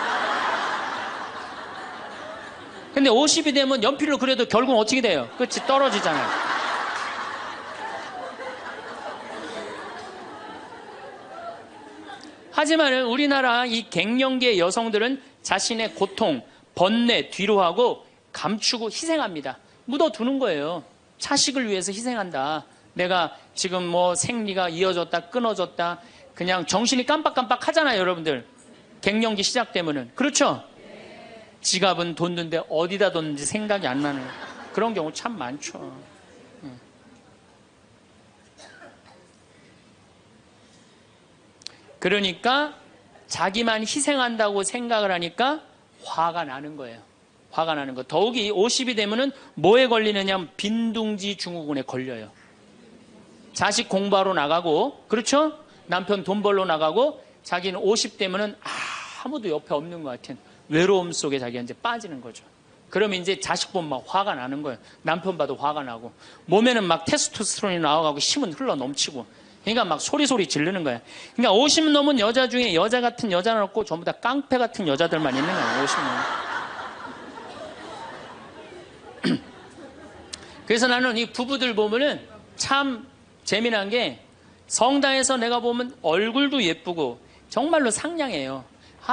근데 50이 되면 연필로 그려도 결국은 어떻게 돼요? 끝이 떨어지잖아요. 하지만 우리나라 이 갱년기의 여성들은 자신의 고통, 번뇌 뒤로 하고 감추고 희생합니다. 묻어두는 거예요. 자식을 위해서 희생한다. 내가 지금 뭐 생리가 이어졌다, 끊어졌다. 그냥 정신이 깜빡깜빡 하잖아요, 여러분들. 갱년기 시작되면은. 그렇죠? 지갑은 뒀는데 어디다 뒀는지 생각이 안 나는 그런 경우 참 많죠. 그러니까 자기만 희생한다고 생각을 하니까 화가 나는 거예요. 화가 나는 거. 더욱이 50이 되면은 뭐에 걸리느냐? 빈둥지 증후군에 걸려요. 자식 공부하러 나가고, 그렇죠? 남편 돈 벌러 나가고, 자기는 50 되면은 아무도 옆에 없는 것 같은 외로움 속에 자기가 이제 빠지는 거죠. 그러면 이제 자식 보면 막 화가 나는 거예요. 남편 봐도 화가 나고, 몸에는 막 테스토스테론이 나와가고 힘은 흘러 넘치고, 그러니까 막 소리 지르는 거예요. 그러니까 50 넘은 여자 중에 여자 같은 여자는 없고 전부 다 깡패 같은 여자들만 있는 거예요. 50 넘은. 그래서 나는 이 부부들 보면은 참 재미난 게 성당에서 내가 보면 얼굴도 예쁘고 정말로 상냥해요.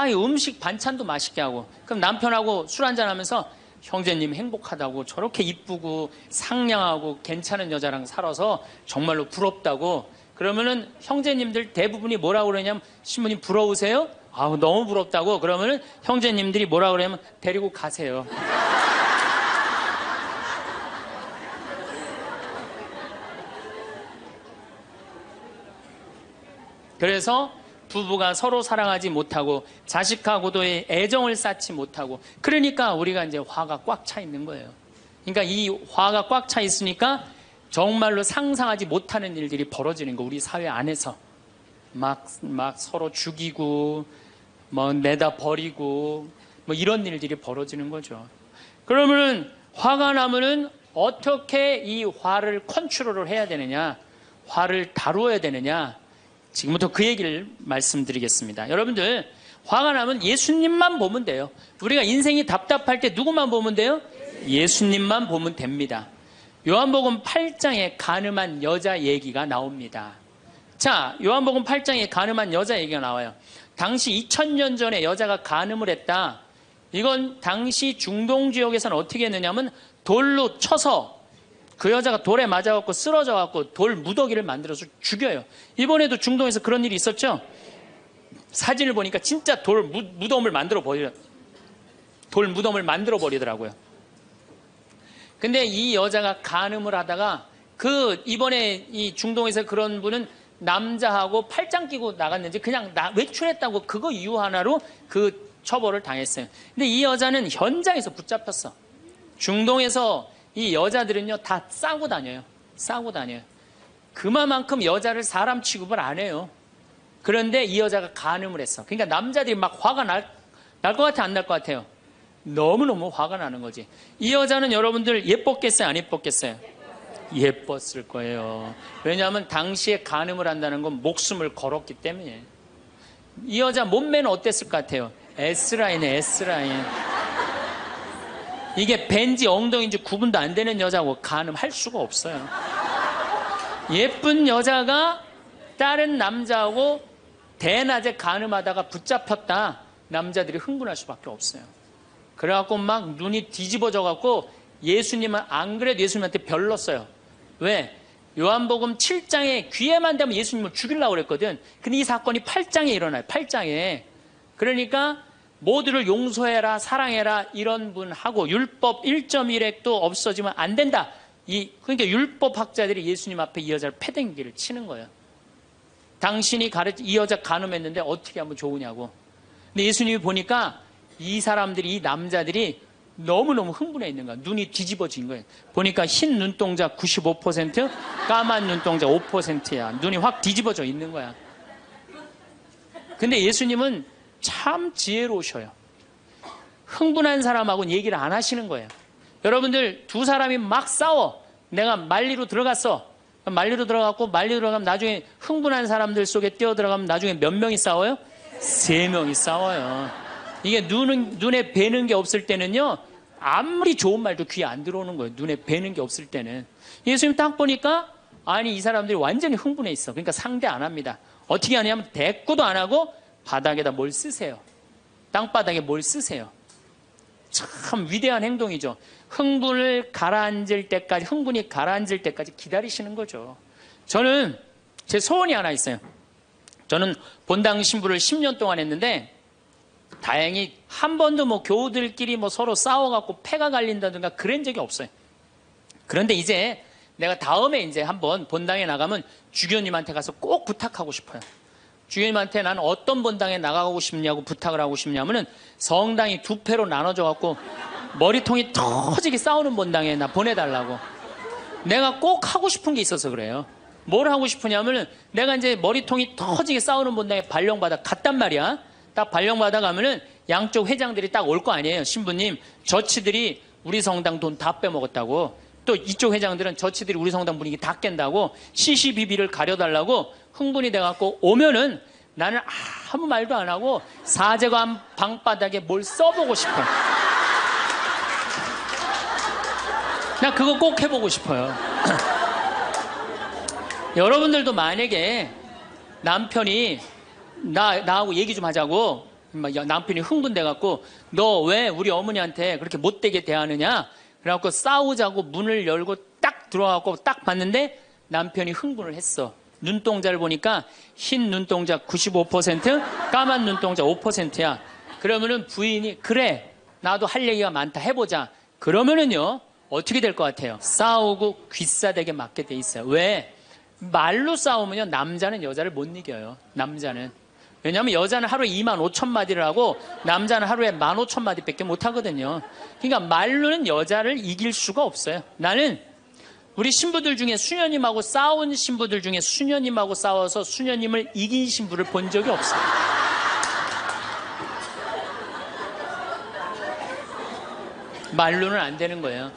이 음식 반찬도 맛있게 하고, 그럼 남편하고 술 한잔하면서 형제님 행복하다고, 저렇게 이쁘고 상냥하고 괜찮은 여자랑 살아서 정말로 부럽다고. 그러면은 형제님들 대부분이 뭐라고 그러냐면, 신부님 부러우세요? 너무 부럽다고. 그러면은 형제님들이 뭐라고 그러냐면, 데리고 가세요. 그래서 부부가 서로 사랑하지 못하고 자식하고도의 애정을 쌓지 못하고, 그러니까 우리가 이제 화가 꽉 차 있는 거예요. 그러니까 이 화가 꽉 차 있으니까 정말로 상상하지 못하는 일들이 벌어지는 거. 우리 사회 안에서 막 서로 죽이고 뭐 내다 버리고 뭐 이런 일들이 벌어지는 거죠. 그러면은 화가 나면은 어떻게 이 화를 컨트롤을 해야 되느냐, 화를 다루어야 되느냐, 지금부터 그 얘기를 말씀드리겠습니다. 여러분들, 화가 나면 예수님만 보면 돼요. 우리가 인생이 답답할 때 누구만 보면 돼요? 예수님만 보면 됩니다. 요한복음 8장에 간음한 여자 얘기가 나옵니다. 자, 요한복음 8장에 간음한 여자 얘기가 나와요. 당시 2000년 전에 여자가 간음을 했다. 이건 당시 중동 지역에서는 어떻게 했느냐면 돌로 쳐서, 그 여자가 돌에 맞아갖고 쓰러져갖고 돌 무더기를 만들어서 죽여요. 이번에도 중동에서 그런 일이 있었죠? 사진을 보니까 진짜 돌 무덤을 만들어 버리더라고요. 근데 이 여자가 간음을 하다가, 이번에 이 중동에서 그런 분은 남자하고 팔짱 끼고 나갔는지 그냥 외출했다고 그거 이유 하나로 그 처벌을 당했어요. 근데 이 여자는 현장에서 붙잡혔어. 중동에서 이 여자들은요, 다 싸고 다녀요. 그만큼 여자를 사람 취급을 안 해요. 그런데 이 여자가 간음을 했어. 그러니까 남자들이 막 화가 날 것 같아, 안 날 것 같아요? 너무너무 화가 나는 거지. 이 여자는 여러분들 예뻤겠어요, 안 예뻤겠어요? 예뻤을 거예요. 왜냐하면 당시에 간음을 한다는 건 목숨을 걸었기 때문에. 이 여자 몸매는 어땠을 것 같아요? S라인에 S라인. 이게 벤지 엉덩이인지 구분도 안 되는 여자고 간음할 수가 없어요. 예쁜 여자가 다른 남자하고 대낮에 간음하다가 붙잡혔다. 남자들이 흥분할 수밖에 없어요. 그래갖고 막 눈이 뒤집어져갖고 예수님은, 안 그래도 예수님한테 별렀어요. 왜? 요한복음 7장에 귀에만 대면 예수님을 죽이려고 그랬거든. 근데 이 사건이 8장에 일어나요. 8장에. 그러니까 모두를 용서해라, 사랑해라, 이런 분하고 율법 1.1핵도 없어지면 안 된다. 그러니까 율법학자들이 예수님 앞에 이 여자를 패댕기를 치는 거예요. 당신이 이 여자 간음했는데 어떻게 하면 좋으냐고. 근데 예수님이 보니까 이 사람들이, 이 남자들이 너무너무 흥분해 있는 거야. 눈이 뒤집어진 거예요. 보니까 흰 눈동자 95%, 까만 눈동자 5%야. 눈이 확 뒤집어져 있는 거야. 근데 예수님은 참 지혜로우셔요. 흥분한 사람하고는 얘기를 안 하시는 거예요. 여러분들, 두 사람이 막 싸워. 내가 말리로 들어갔어. 말리로 들어가면 나중에 흥분한 사람들 속에 뛰어들어가면 나중에 몇 명이 싸워요? 3명이 싸워요. 이게 눈에 뵈는 게 없을 때는요, 아무리 좋은 말도 귀에 안 들어오는 거예요. 눈에 뵈는 게 없을 때는. 예수님 딱 보니까, 아니, 이 사람들이 완전히 흥분해 있어. 그러니까 상대 안 합니다. 어떻게 하냐면 대꾸도 안 하고 바닥에다 뭘 쓰세요. 땅바닥에 뭘 쓰세요. 참 위대한 행동이죠. 흥분이 가라앉을 때까지 기다리시는 거죠. 저는 제 소원이 하나 있어요. 저는 본당 신부를 10년 동안 했는데, 다행히 한 번도 뭐 교우들끼리 뭐 서로 싸워갖고 패가 갈린다든가 그런 적이 없어요. 그런데 이제 내가 다음에 이제 한번 본당에 나가면 주교님한테 가서 꼭 부탁하고 싶어요. 주교님한테 나는 어떤 본당에 나가고 싶냐고 부탁을 하고 싶냐면은, 성당이 2패로 나눠져갖고 머리통이 터지게 싸우는 본당에 나 보내달라고. 내가 꼭 하고 싶은 게 있어서 그래요. 뭘 하고 싶으냐면은, 내가 이제 머리통이 터지게 싸우는 본당에 발령받아 갔단 말이야. 딱 발령받아 가면은 양쪽 회장들이 딱 올 거 아니에요. 신부님, 저치들이 우리 성당 돈 다 빼먹었다고. 또 이쪽 회장들은 저치들이 우리 성당 분위기 다 깬다고 CCBB를 가려달라고 흥분이 돼갖고 오면은, 나는 아무 말도 안 하고 사제관 방바닥에 뭘 써보고 싶어. 나 그거 꼭 해보고 싶어요. 여러분들도 만약에 남편이 나하고 얘기 좀 하자고 막 남편이 흥분돼갖고 너 왜 우리 어머니한테 그렇게 못되게 대하느냐 그래갖고 싸우자고 문을 열고 딱 들어와갖고 딱 봤는데 남편이 흥분을 했어. 눈동자를 보니까 흰 눈동자 95%, 까만 눈동자 5%야. 그러면은 부인이 그래 나도 할 얘기가 많다 해보자. 그러면은요 어떻게 될 것 같아요? 싸우고 귀싸대게 맞게 돼 있어요. 왜? 말로 싸우면요 남자는 여자를 못 이겨요. 남자는. 왜냐하면 여자는 하루에 25,000마디를 하고 남자는 하루에 15,000마디밖에 못 하거든요. 그러니까 말로는 여자를 이길 수가 없어요. 나는 우리 신부들 중에 수녀님하고 싸운 신부들 중에 수녀님하고 싸워서 수녀님을 이긴 신부를 본 적이 없어요. 말로는 안 되는 거예요.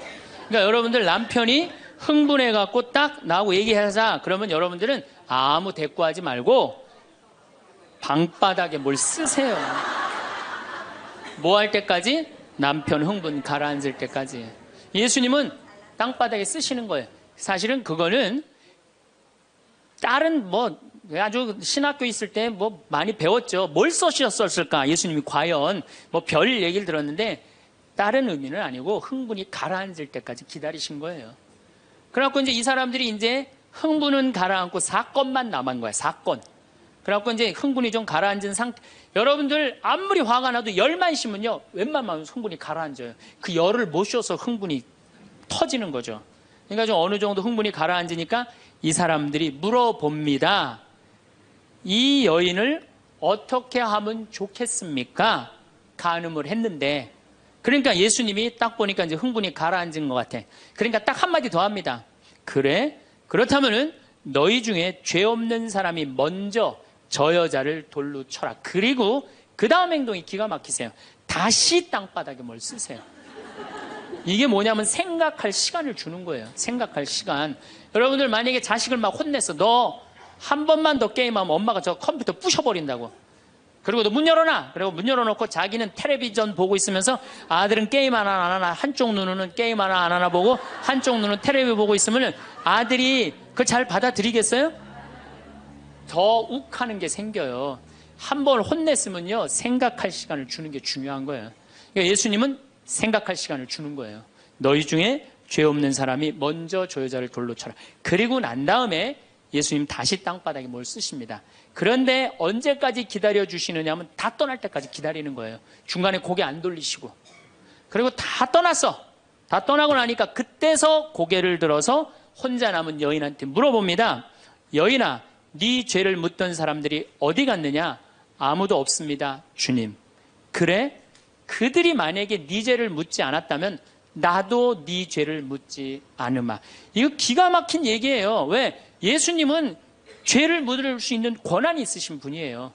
그러니까 여러분들 남편이 흥분해갖고 딱 나하고 얘기하자 그러면 여러분들은 아무 대꾸하지 말고 방바닥에 뭘 쓰세요. 뭐 할 때까지? 남편 흥분 가라앉을 때까지. 예수님은 땅바닥에 쓰시는 거예요. 사실은 그거는 다른 뭐 아주 신학교 있을 때 뭐 많이 배웠죠. 뭘 써셨을까? 예수님이 과연 뭐 별 얘기를 들었는데 다른 의미는 아니고 흥분이 가라앉을 때까지 기다리신 거예요. 그래갖고 이제 이 사람들이 이제 흥분은 가라앉고 사건만 남은 거야. 사건. 그래갖고 이제 흥분이 좀 가라앉은 상태. 여러분들 아무리 화가 나도 열만 심으면요 웬만하면 흥분이 가라앉아요. 그 열을 못 쉬어서 흥분이 터지는 거죠. 그러니까 좀 어느 정도 흥분이 가라앉으니까 이 사람들이 물어봅니다. 이 여인을 어떻게 하면 좋겠습니까? 간음을 했는데. 그러니까 예수님이 딱 보니까 이제 흥분이 가라앉은 것 같아. 그러니까 딱 한마디 더 합니다. 그래? 그렇다면은 너희 중에 죄 없는 사람이 먼저 저 여자를 돌로 쳐라. 그리고 그 다음 행동이 기가 막히세요. 다시 땅바닥에 뭘 쓰세요. 이게 뭐냐면 생각할 시간을 주는 거예요. 생각할 시간. 여러분들 만약에 자식을 막 혼냈어. 너 한 번만 더 게임하면 엄마가 저 컴퓨터 부셔버린다고. 그리고 너 문 열어놔. 그리고 문 열어놓고 자기는 텔레비전 보고 있으면서 아들은 게임 하나 안 하나 한쪽 눈으로는 게임 하나 안 하나 보고 한쪽 눈은 텔레비 보고 있으면 아들이 그걸 잘 받아들이겠어요? 더 욱하는 게 생겨요. 한 번 혼냈으면요 생각할 시간을 주는 게 중요한 거예요. 그러니까 예수님은 생각할 시간을 주는 거예요. 너희 중에 죄 없는 사람이 먼저 저 여자를 돌로 쳐라. 그리고 난 다음에 예수님 다시 땅바닥에 뭘 쓰십니다. 그런데 언제까지 기다려주시느냐 하면 다 떠날 때까지 기다리는 거예요. 중간에 고개 안 돌리시고. 그리고 다 떠났어. 다 떠나고 나니까 그때서 고개를 들어서 혼자 남은 여인한테 물어봅니다. 여인아, 네 죄를 묻던 사람들이 어디 갔느냐? 아무도 없습니다, 주님. 그래? 그들이 만약에 네 죄를 묻지 않았다면 나도 네 죄를 묻지 않으마. 이거 기가 막힌 얘기예요. 왜? 예수님은 죄를 묻을 수 있는 권한이 있으신 분이에요.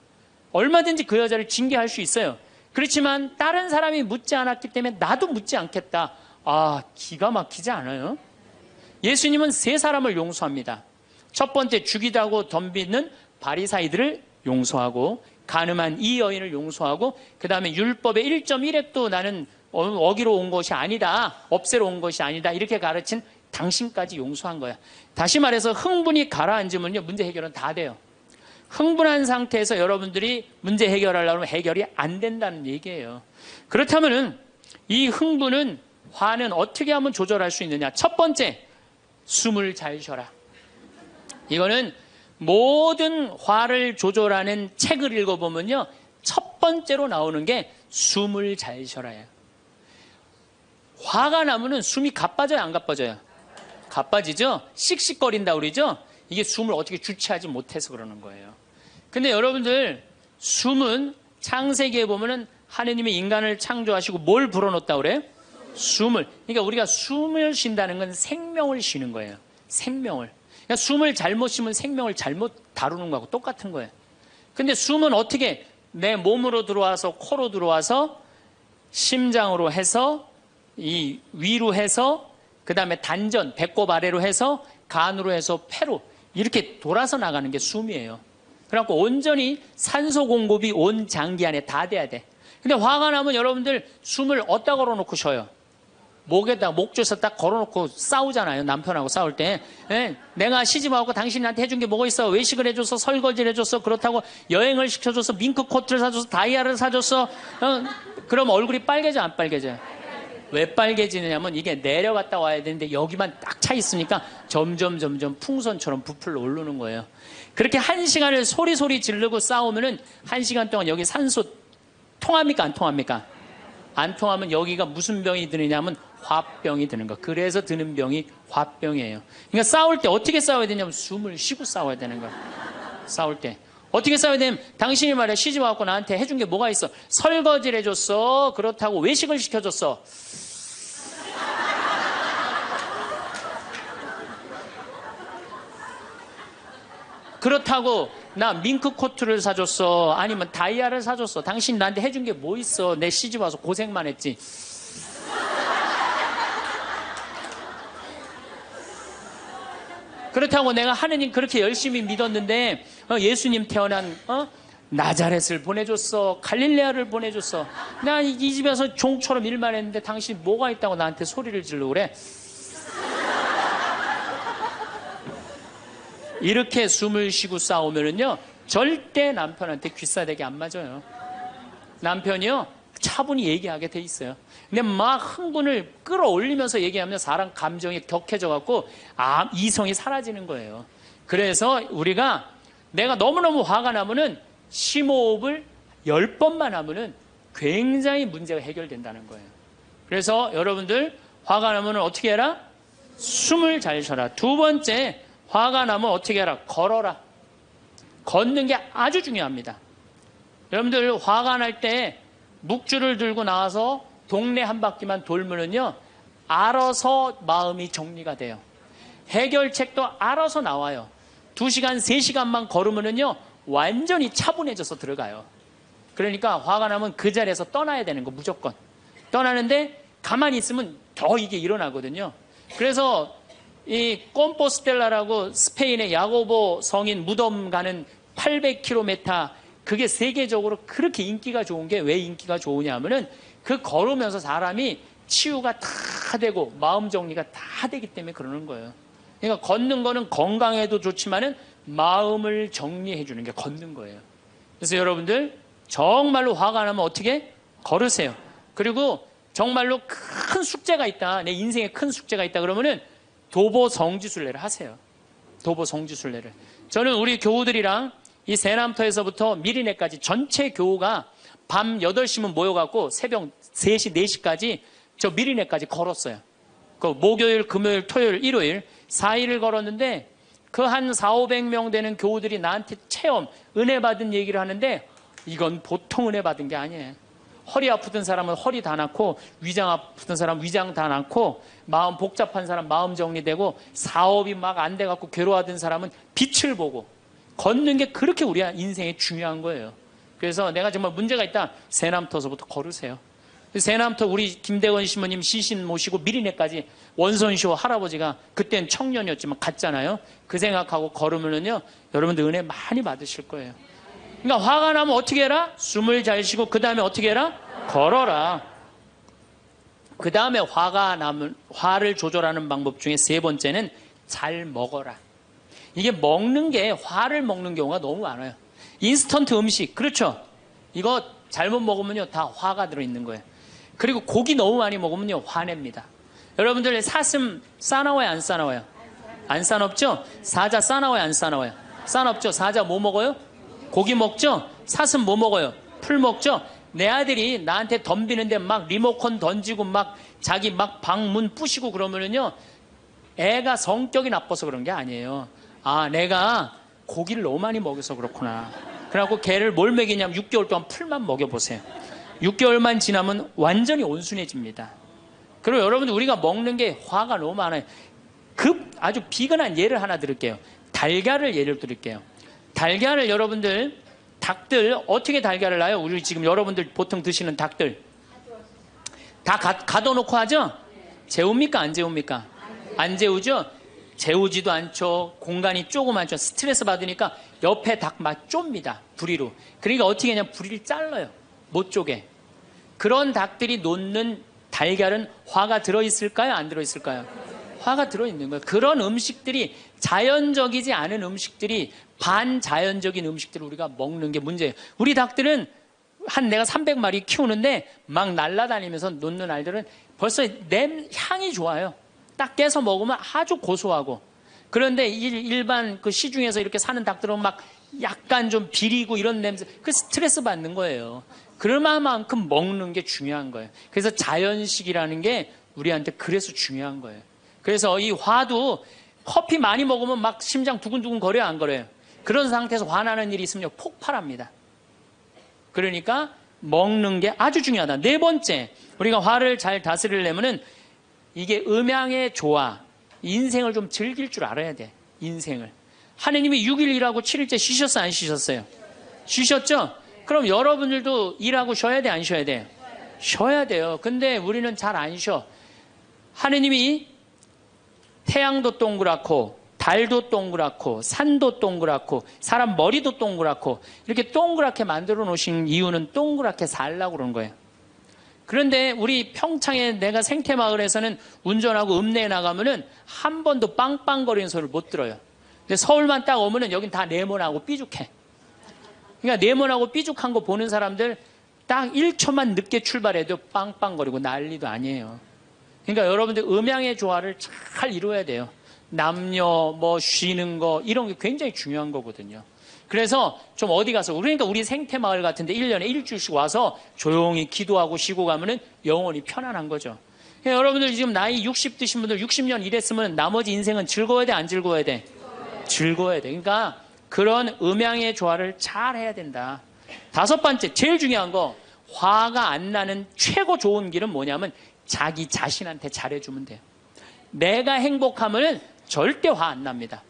얼마든지 그 여자를 징계할 수 있어요. 그렇지만 다른 사람이 묻지 않았기 때문에 나도 묻지 않겠다. 아, 기가 막히지 않아요? 예수님은 세 사람을 용서합니다. 첫 번째 죽이다고 덤비는 바리사이들을 용서하고 간음한 이 여인을 용서하고 그 다음에 율법의 1.1획도 나는 어기로 온 것이 아니다. 없애러 온 것이 아니다. 이렇게 가르친 당신까지 용서한 거야. 다시 말해서 흥분이 가라앉으면요 문제 해결은 다 돼요. 흥분한 상태에서 여러분들이 문제 해결하려고 하면 해결이 안 된다는 얘기예요. 그렇다면은 이 흥분은 화는 어떻게 하면 조절할 수 있느냐? 첫 번째, 숨을 잘 쉬어라. 이거는 모든 화를 조절하는 책을 읽어보면요 첫 번째로 나오는 게 숨을 잘 쉬어라예요. 화가 나면은 숨이 가빠져요, 안 가빠져요? 가빠지죠? 씩씩거린다 그러죠? 이게 숨을 어떻게 주체하지 못해서 그러는 거예요. 근데 여러분들 숨은 창세기에 보면은 하느님이 인간을 창조하시고 뭘 불어넣었다 그래요? 숨을. 그러니까 우리가 숨을 쉰다는 건 생명을 쉬는 거예요. 생명을. 그러니까 숨을 잘못 쉬면 생명을 잘못 다루는 거하고 똑같은 거예요. 근데 숨은 어떻게 내 몸으로 들어와서 코로 들어와서 심장으로 해서 이 위로 해서 그 다음에 단전, 배꼽 아래로 해서 간으로 해서 폐로 이렇게 돌아서 나가는 게 숨이에요. 그래갖고 온전히 산소 공급이 온 장기 안에 다 돼야 돼. 근데 화가 나면 여러분들 숨을 어디다 걸어놓고 쉬어요? 목에다 목조서 딱 걸어놓고 싸우잖아요. 남편하고 싸울 때. 예? 내가 시집하고 당신이 나한테 해준 게 뭐가 있어? 외식을 해줘서, 설거지를 해줬어, 그렇다고 여행을 시켜줘서, 밍크 코트를 사줘서, 다이아를 사줬어. 그럼 얼굴이 빨개져 안 빨개져요? 왜 빨개지느냐면 이게 내려갔다 와야 되는데 여기만 딱 차 있으니까 점점 풍선처럼 부풀러 오르는 거예요. 그렇게 1시간을 소리 지르고 싸우면은 1시간 동안 여기 산소 통합니까 안 통합니까? 안 통하면 여기가 무슨 병이 드느냐면 화병이 드는 거. 그래서 드는 병이 화병이에요. 그러니까 싸울 때 어떻게 싸워야 되냐면 숨을 쉬고 싸워야 되는 거예요. 싸울 때 어떻게 싸워야 되냐면 당신이 말이야 시집 와갖고 나한테 해준 게 뭐가 있어? 설거지를 해줬어. 그렇다고 외식을 시켜줬어. 그렇다고 나 밍크 코트를 사줬어. 아니면 다이아를 사줬어. 당신 나한테 해준 게 뭐 있어? 내 시집 와서 고생만 했지. 그렇다고 내가 하느님 그렇게 열심히 믿었는데 예수님 태어난 나자렛을 보내줬어. 갈릴레아를 보내줬어. 나 이 집에서 종처럼 일만 했는데 당신 뭐가 있다고 나한테 소리를 지르고 그래? 이렇게 숨을 쉬고 싸우면은요 절대 남편한테 귀싸대기 안 맞아요. 남편이요 차분히 얘기하게 돼 있어요. 근데 막 흥분을 끌어올리면서 얘기하면 사람 감정이 격해져 갖고 이성이 사라지는 거예요. 그래서 우리가 내가 너무너무 화가 나면은 심호흡을 10번만 하면은 굉장히 문제가 해결된다는 거예요. 그래서 여러분들 화가 나면은 어떻게 해라? 숨을 잘 쉬어라. 두 번째, 화가 나면 어떻게 해라? 걸어라. 걷는 게 아주 중요합니다. 여러분들 화가 날 때 묵주를 들고 나와서 동네 한 바퀴만 돌면은요 알아서 마음이 정리가 돼요. 해결책도 알아서 나와요. 2시간, 3시간만 걸으면은요 완전히 차분해져서 들어가요. 그러니까 화가 나면 그 자리에서 떠나야 되는 거 무조건. 떠나는데 가만히 있으면 더 이게 일어나거든요. 그래서 이 꼼포스텔라라고 스페인의 야고보 성인 무덤 가는 800km, 그게 세계적으로 그렇게 인기가 좋은 게 왜 인기가 좋으냐 하면은 그 걸으면서 사람이 치유가 다 되고 마음 정리가 다 되기 때문에 그러는 거예요. 그러니까 걷는 거는 건강에도 좋지만은 마음을 정리해 주는 게 걷는 거예요. 그래서 여러분들 정말로 화가 나면 어떻게? 걸으세요. 그리고 정말로 큰 숙제가 있다. 내 인생에 큰 숙제가 있다. 그러면은 도보 성지순례를 하세요. 도보 성지순례를. 저는 우리 교우들이랑 이 세남터에서부터 미리네까지 전체 교우가 밤 8시면 모여갖고 새벽 3시, 4시까지 저 미리네까지 걸었어요. 그 목요일, 금요일, 토요일, 일요일 4일을 걸었는데 그 한 400~500명 되는 교우들이 나한테 체험, 은혜 받은 얘기를 하는데 이건 보통 은혜 받은 게 아니에요. 허리 아프던 사람은 허리 다 낫고, 위장 아프던 사람은 위장 다 낫고, 마음 복잡한 사람 마음 정리되고, 사업이 막 안 돼갖고 괴로워하던 사람은 빛을 보고, 걷는 게 그렇게 우리 인생에 중요한 거예요. 그래서 내가 정말 문제가 있다. 세남터서부터 걸으세요. 세남터 우리 김대건 시모님 시신 모시고 미리네까지 원선시호 할아버지가 그땐 청년이었지만 갔잖아요. 그 생각하고 걸으면은요 여러분들 은혜 많이 받으실 거예요. 그러니까 화가 나면 어떻게 해라? 숨을 잘 쉬고 그 다음에 어떻게 해라? 걸어라. 그 다음에 화가 나면 화를 조절하는 방법 중에 3번째는 잘 먹어라. 이게 먹는 게 화를 먹는 경우가 너무 많아요. 인스턴트 음식, 그렇죠? 이거 잘못 먹으면요 다 화가 들어있는 거예요. 그리고 고기 너무 많이 먹으면요 화냅니다. 여러분들 사슴 싸나워요 안 싸나워요? 안 싸납죠? 사자 싸나워요 안 싸나워요? 싸납죠? 사자 뭐 먹어요? 고기 먹죠? 사슴 뭐 먹어요? 풀 먹죠? 내 아들이 나한테 덤비는데 막 리모컨 던지고 막 자기 막 방문 부시고 그러면은요 애가 성격이 나빠서 그런 게 아니에요. 내가 고기를 너무 많이 먹여서 그렇구나. 그래갖고 걔를 뭘 먹이냐면 6개월 동안 풀만 먹여보세요. 6개월만 지나면 완전히 온순해집니다. 그리고 여러분들 우리가 먹는 게 화가 너무 많아요. 아주 비근한 예를 하나 드릴게요. 달걀을 예를 드릴게요. 달걀을 여러분들 닭들 어떻게 달걀을 낳아요? 우리 지금 여러분들 보통 드시는 닭들 다 가둬놓고 하죠? 재웁니까 안 재웁니까? 안 재우죠? 재우지도 않죠. 공간이 조그맣죠. 스트레스 받으니까 옆에 닭 막 좁니다. 부리로. 그러니까 어떻게 하냐면 부리를 잘라요. 못 쪼개. 그런 닭들이 놓는 달걀은 화가 들어있을까요? 안 들어있을까요? 화가 들어있는 거예요. 그런 음식들이 자연적이지 않은 음식들이 반자연적인 음식들을 우리가 먹는 게 문제예요. 우리 닭들은 내가 300마리 키우는데 막 날아다니면서 놓는 알들은 벌써 향이 좋아요. 딱 깨서 먹으면 아주 고소하고. 그런데 일반 그 시중에서 이렇게 사는 닭들은 막 약간 좀 비리고 이런 냄새, 그 스트레스 받는 거예요. 그럴 만큼 먹는 게 중요한 거예요. 그래서 자연식이라는 게 우리한테 그래서 중요한 거예요. 그래서 이 화도 커피 많이 먹으면 막 심장 두근두근 거려요, 안 거려요? 그런 상태에서 화나는 일이 있으면 폭발합니다. 그러니까 먹는 게 아주 중요하다. 네 번째, 우리가 화를 잘 다스리려면은 이게 음양의 조화, 인생을 좀 즐길 줄 알아야 돼. 인생을. 하느님이 6일 일하고 7일째 쉬셨어요, 안 쉬셨어요? 쉬셨죠? 그럼 여러분들도 일하고 쉬어야 돼, 안 쉬어야 돼요? 쉬어야 돼요. 근데 우리는 잘 안 쉬어. 하느님이 태양도 동그랗고 달도 동그랗고 산도 동그랗고 사람 머리도 동그랗고 이렇게 동그랗게 만들어 놓으신 이유는 동그랗게 살라고 그러는 거예요. 그런데 우리 평창에 내가 생태마을에서는 운전하고 읍내에 나가면은 한 번도 빵빵거리는 소리를 못 들어요. 근데 서울만 딱 오면은 여긴 다 네모나고 삐죽해. 그러니까 네모나고 삐죽한 거 보는 사람들 딱 1초만 늦게 출발해도 빵빵거리고 난리도 아니에요. 그러니까 여러분들 음양의 조화를 잘 이루어야 돼요. 남녀 쉬는 거 이런 게 굉장히 중요한 거거든요. 그래서 좀 어디 가서 그러니까 우리 생태마을 같은데 1년에 일주일씩 와서 조용히 기도하고 쉬고 가면은 영혼이 편안한 거죠. 그러니까 여러분들 지금 나이 60 드신 분들 60년 일했으면 나머지 인생은 즐거워야 돼, 안 즐거워야 돼? 즐거워야 돼. 그러니까 그런 음양의 조화를 잘 해야 된다. 다섯 번째, 제일 중요한 거, 화가 안 나는 최고 좋은 길은 뭐냐면 자기 자신한테 잘해주면 돼요. 내가 행복하면 절대 화 안 납니다.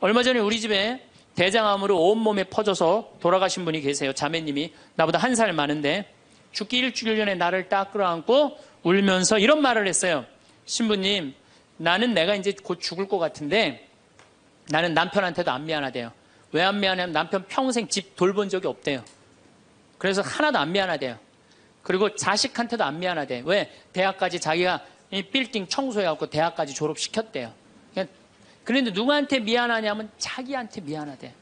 얼마 전에 우리 집에 대장암으로 온몸에 퍼져서 돌아가신 분이 계세요. 자매님이 나보다 1살 많은데 죽기 일주일 전에 나를 딱 끌어안고 울면서 이런 말을 했어요. 신부님, 나는 내가 이제 곧 죽을 것 같은데 나는 남편한테도 안 미안하대요. 왜 안 미안하냐면 남편 평생 집 돌본 적이 없대요. 그래서 하나도 안 미안하대요. 그리고 자식한테도 안 미안하대. 왜? 대학까지 자기가 이 빌딩 청소해갖고 대학까지 졸업시켰대요. 그런데 누구한테 미안하냐면 자기한테 미안하대.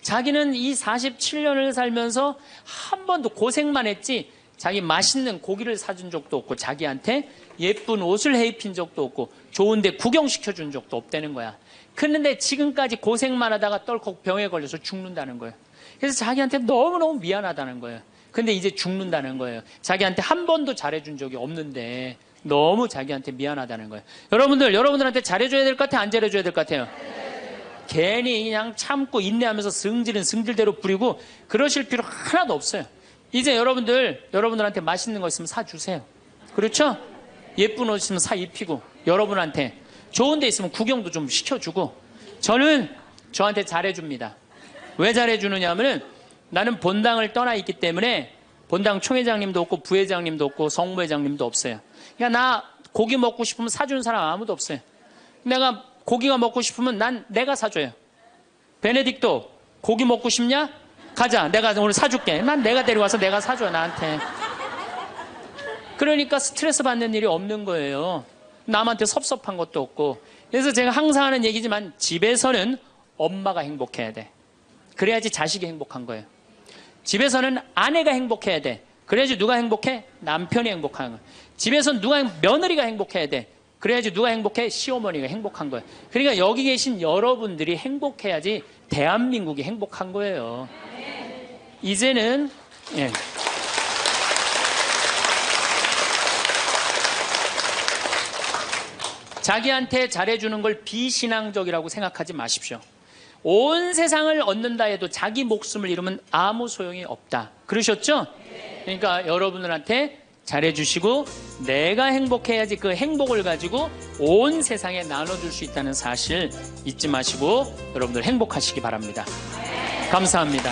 자기는 이 47년을 살면서 한 번도 고생만 했지 자기 맛있는 고기를 사준 적도 없고 자기한테 예쁜 옷을 해입힌 적도 없고 좋은데 구경시켜준 적도 없다는 거야. 그런데 지금까지 고생만 하다가 떨컥 병에 걸려서 죽는다는 거예요. 그래서 자기한테 너무너무 미안하다는 거예요. 근데 이제 죽는다는 거예요. 자기한테 한 번도 잘해준 적이 없는데 너무 자기한테 미안하다는 거예요. 여러분들한테 잘해줘야 될 것 같아요? 안 잘해줘야 될 것 같아요? 괜히 그냥 참고 인내하면서 승질은 승질대로 부리고 그러실 필요 하나도 없어요. 이제 여러분들한테 맛있는 거 있으면 사주세요. 그렇죠? 예쁜 옷 있으면 사 입히고 여러분한테 좋은 데 있으면 구경도 좀 시켜주고 저한테 잘해줍니다. 왜 잘해주느냐 하면은 나는 본당을 떠나 있기 때문에 본당 총회장님도 없고 부회장님도 없고 성무회장님도 없어요. 그러니까 나 고기 먹고 싶으면 사주는 사람 아무도 없어요. 내가 고기가 먹고 싶으면 내가 사줘요. 베네딕토 고기 먹고 싶냐? 가자. 내가 오늘 사줄게. 난 내가 데려와서 내가 사줘 나한테. 그러니까 스트레스 받는 일이 없는 거예요. 남한테 섭섭한 것도 없고. 그래서 제가 항상 하는 얘기지만 집에서는 엄마가 행복해야 돼. 그래야지 자식이 행복한 거예요. 집에서는 아내가 행복해야 돼. 그래야지 누가 행복해? 남편이 행복한 거예요. 집에서는 며느리가 행복해야 돼. 그래야지 누가 행복해? 시어머니가 행복한 거예요. 그러니까 여기 계신 여러분들이 행복해야지 대한민국이 행복한 거예요. 이제는 자기한테 잘해주는 걸 비신앙적이라고 생각하지 마십시오. 온 세상을 얻는다 해도 자기 목숨을 잃으면 아무 소용이 없다. 그러셨죠? 그러니까 여러분들한테 잘해주시고 내가 행복해야지 그 행복을 가지고 온 세상에 나눠줄 수 있다는 사실 잊지 마시고 여러분들 행복하시기 바랍니다. 감사합니다.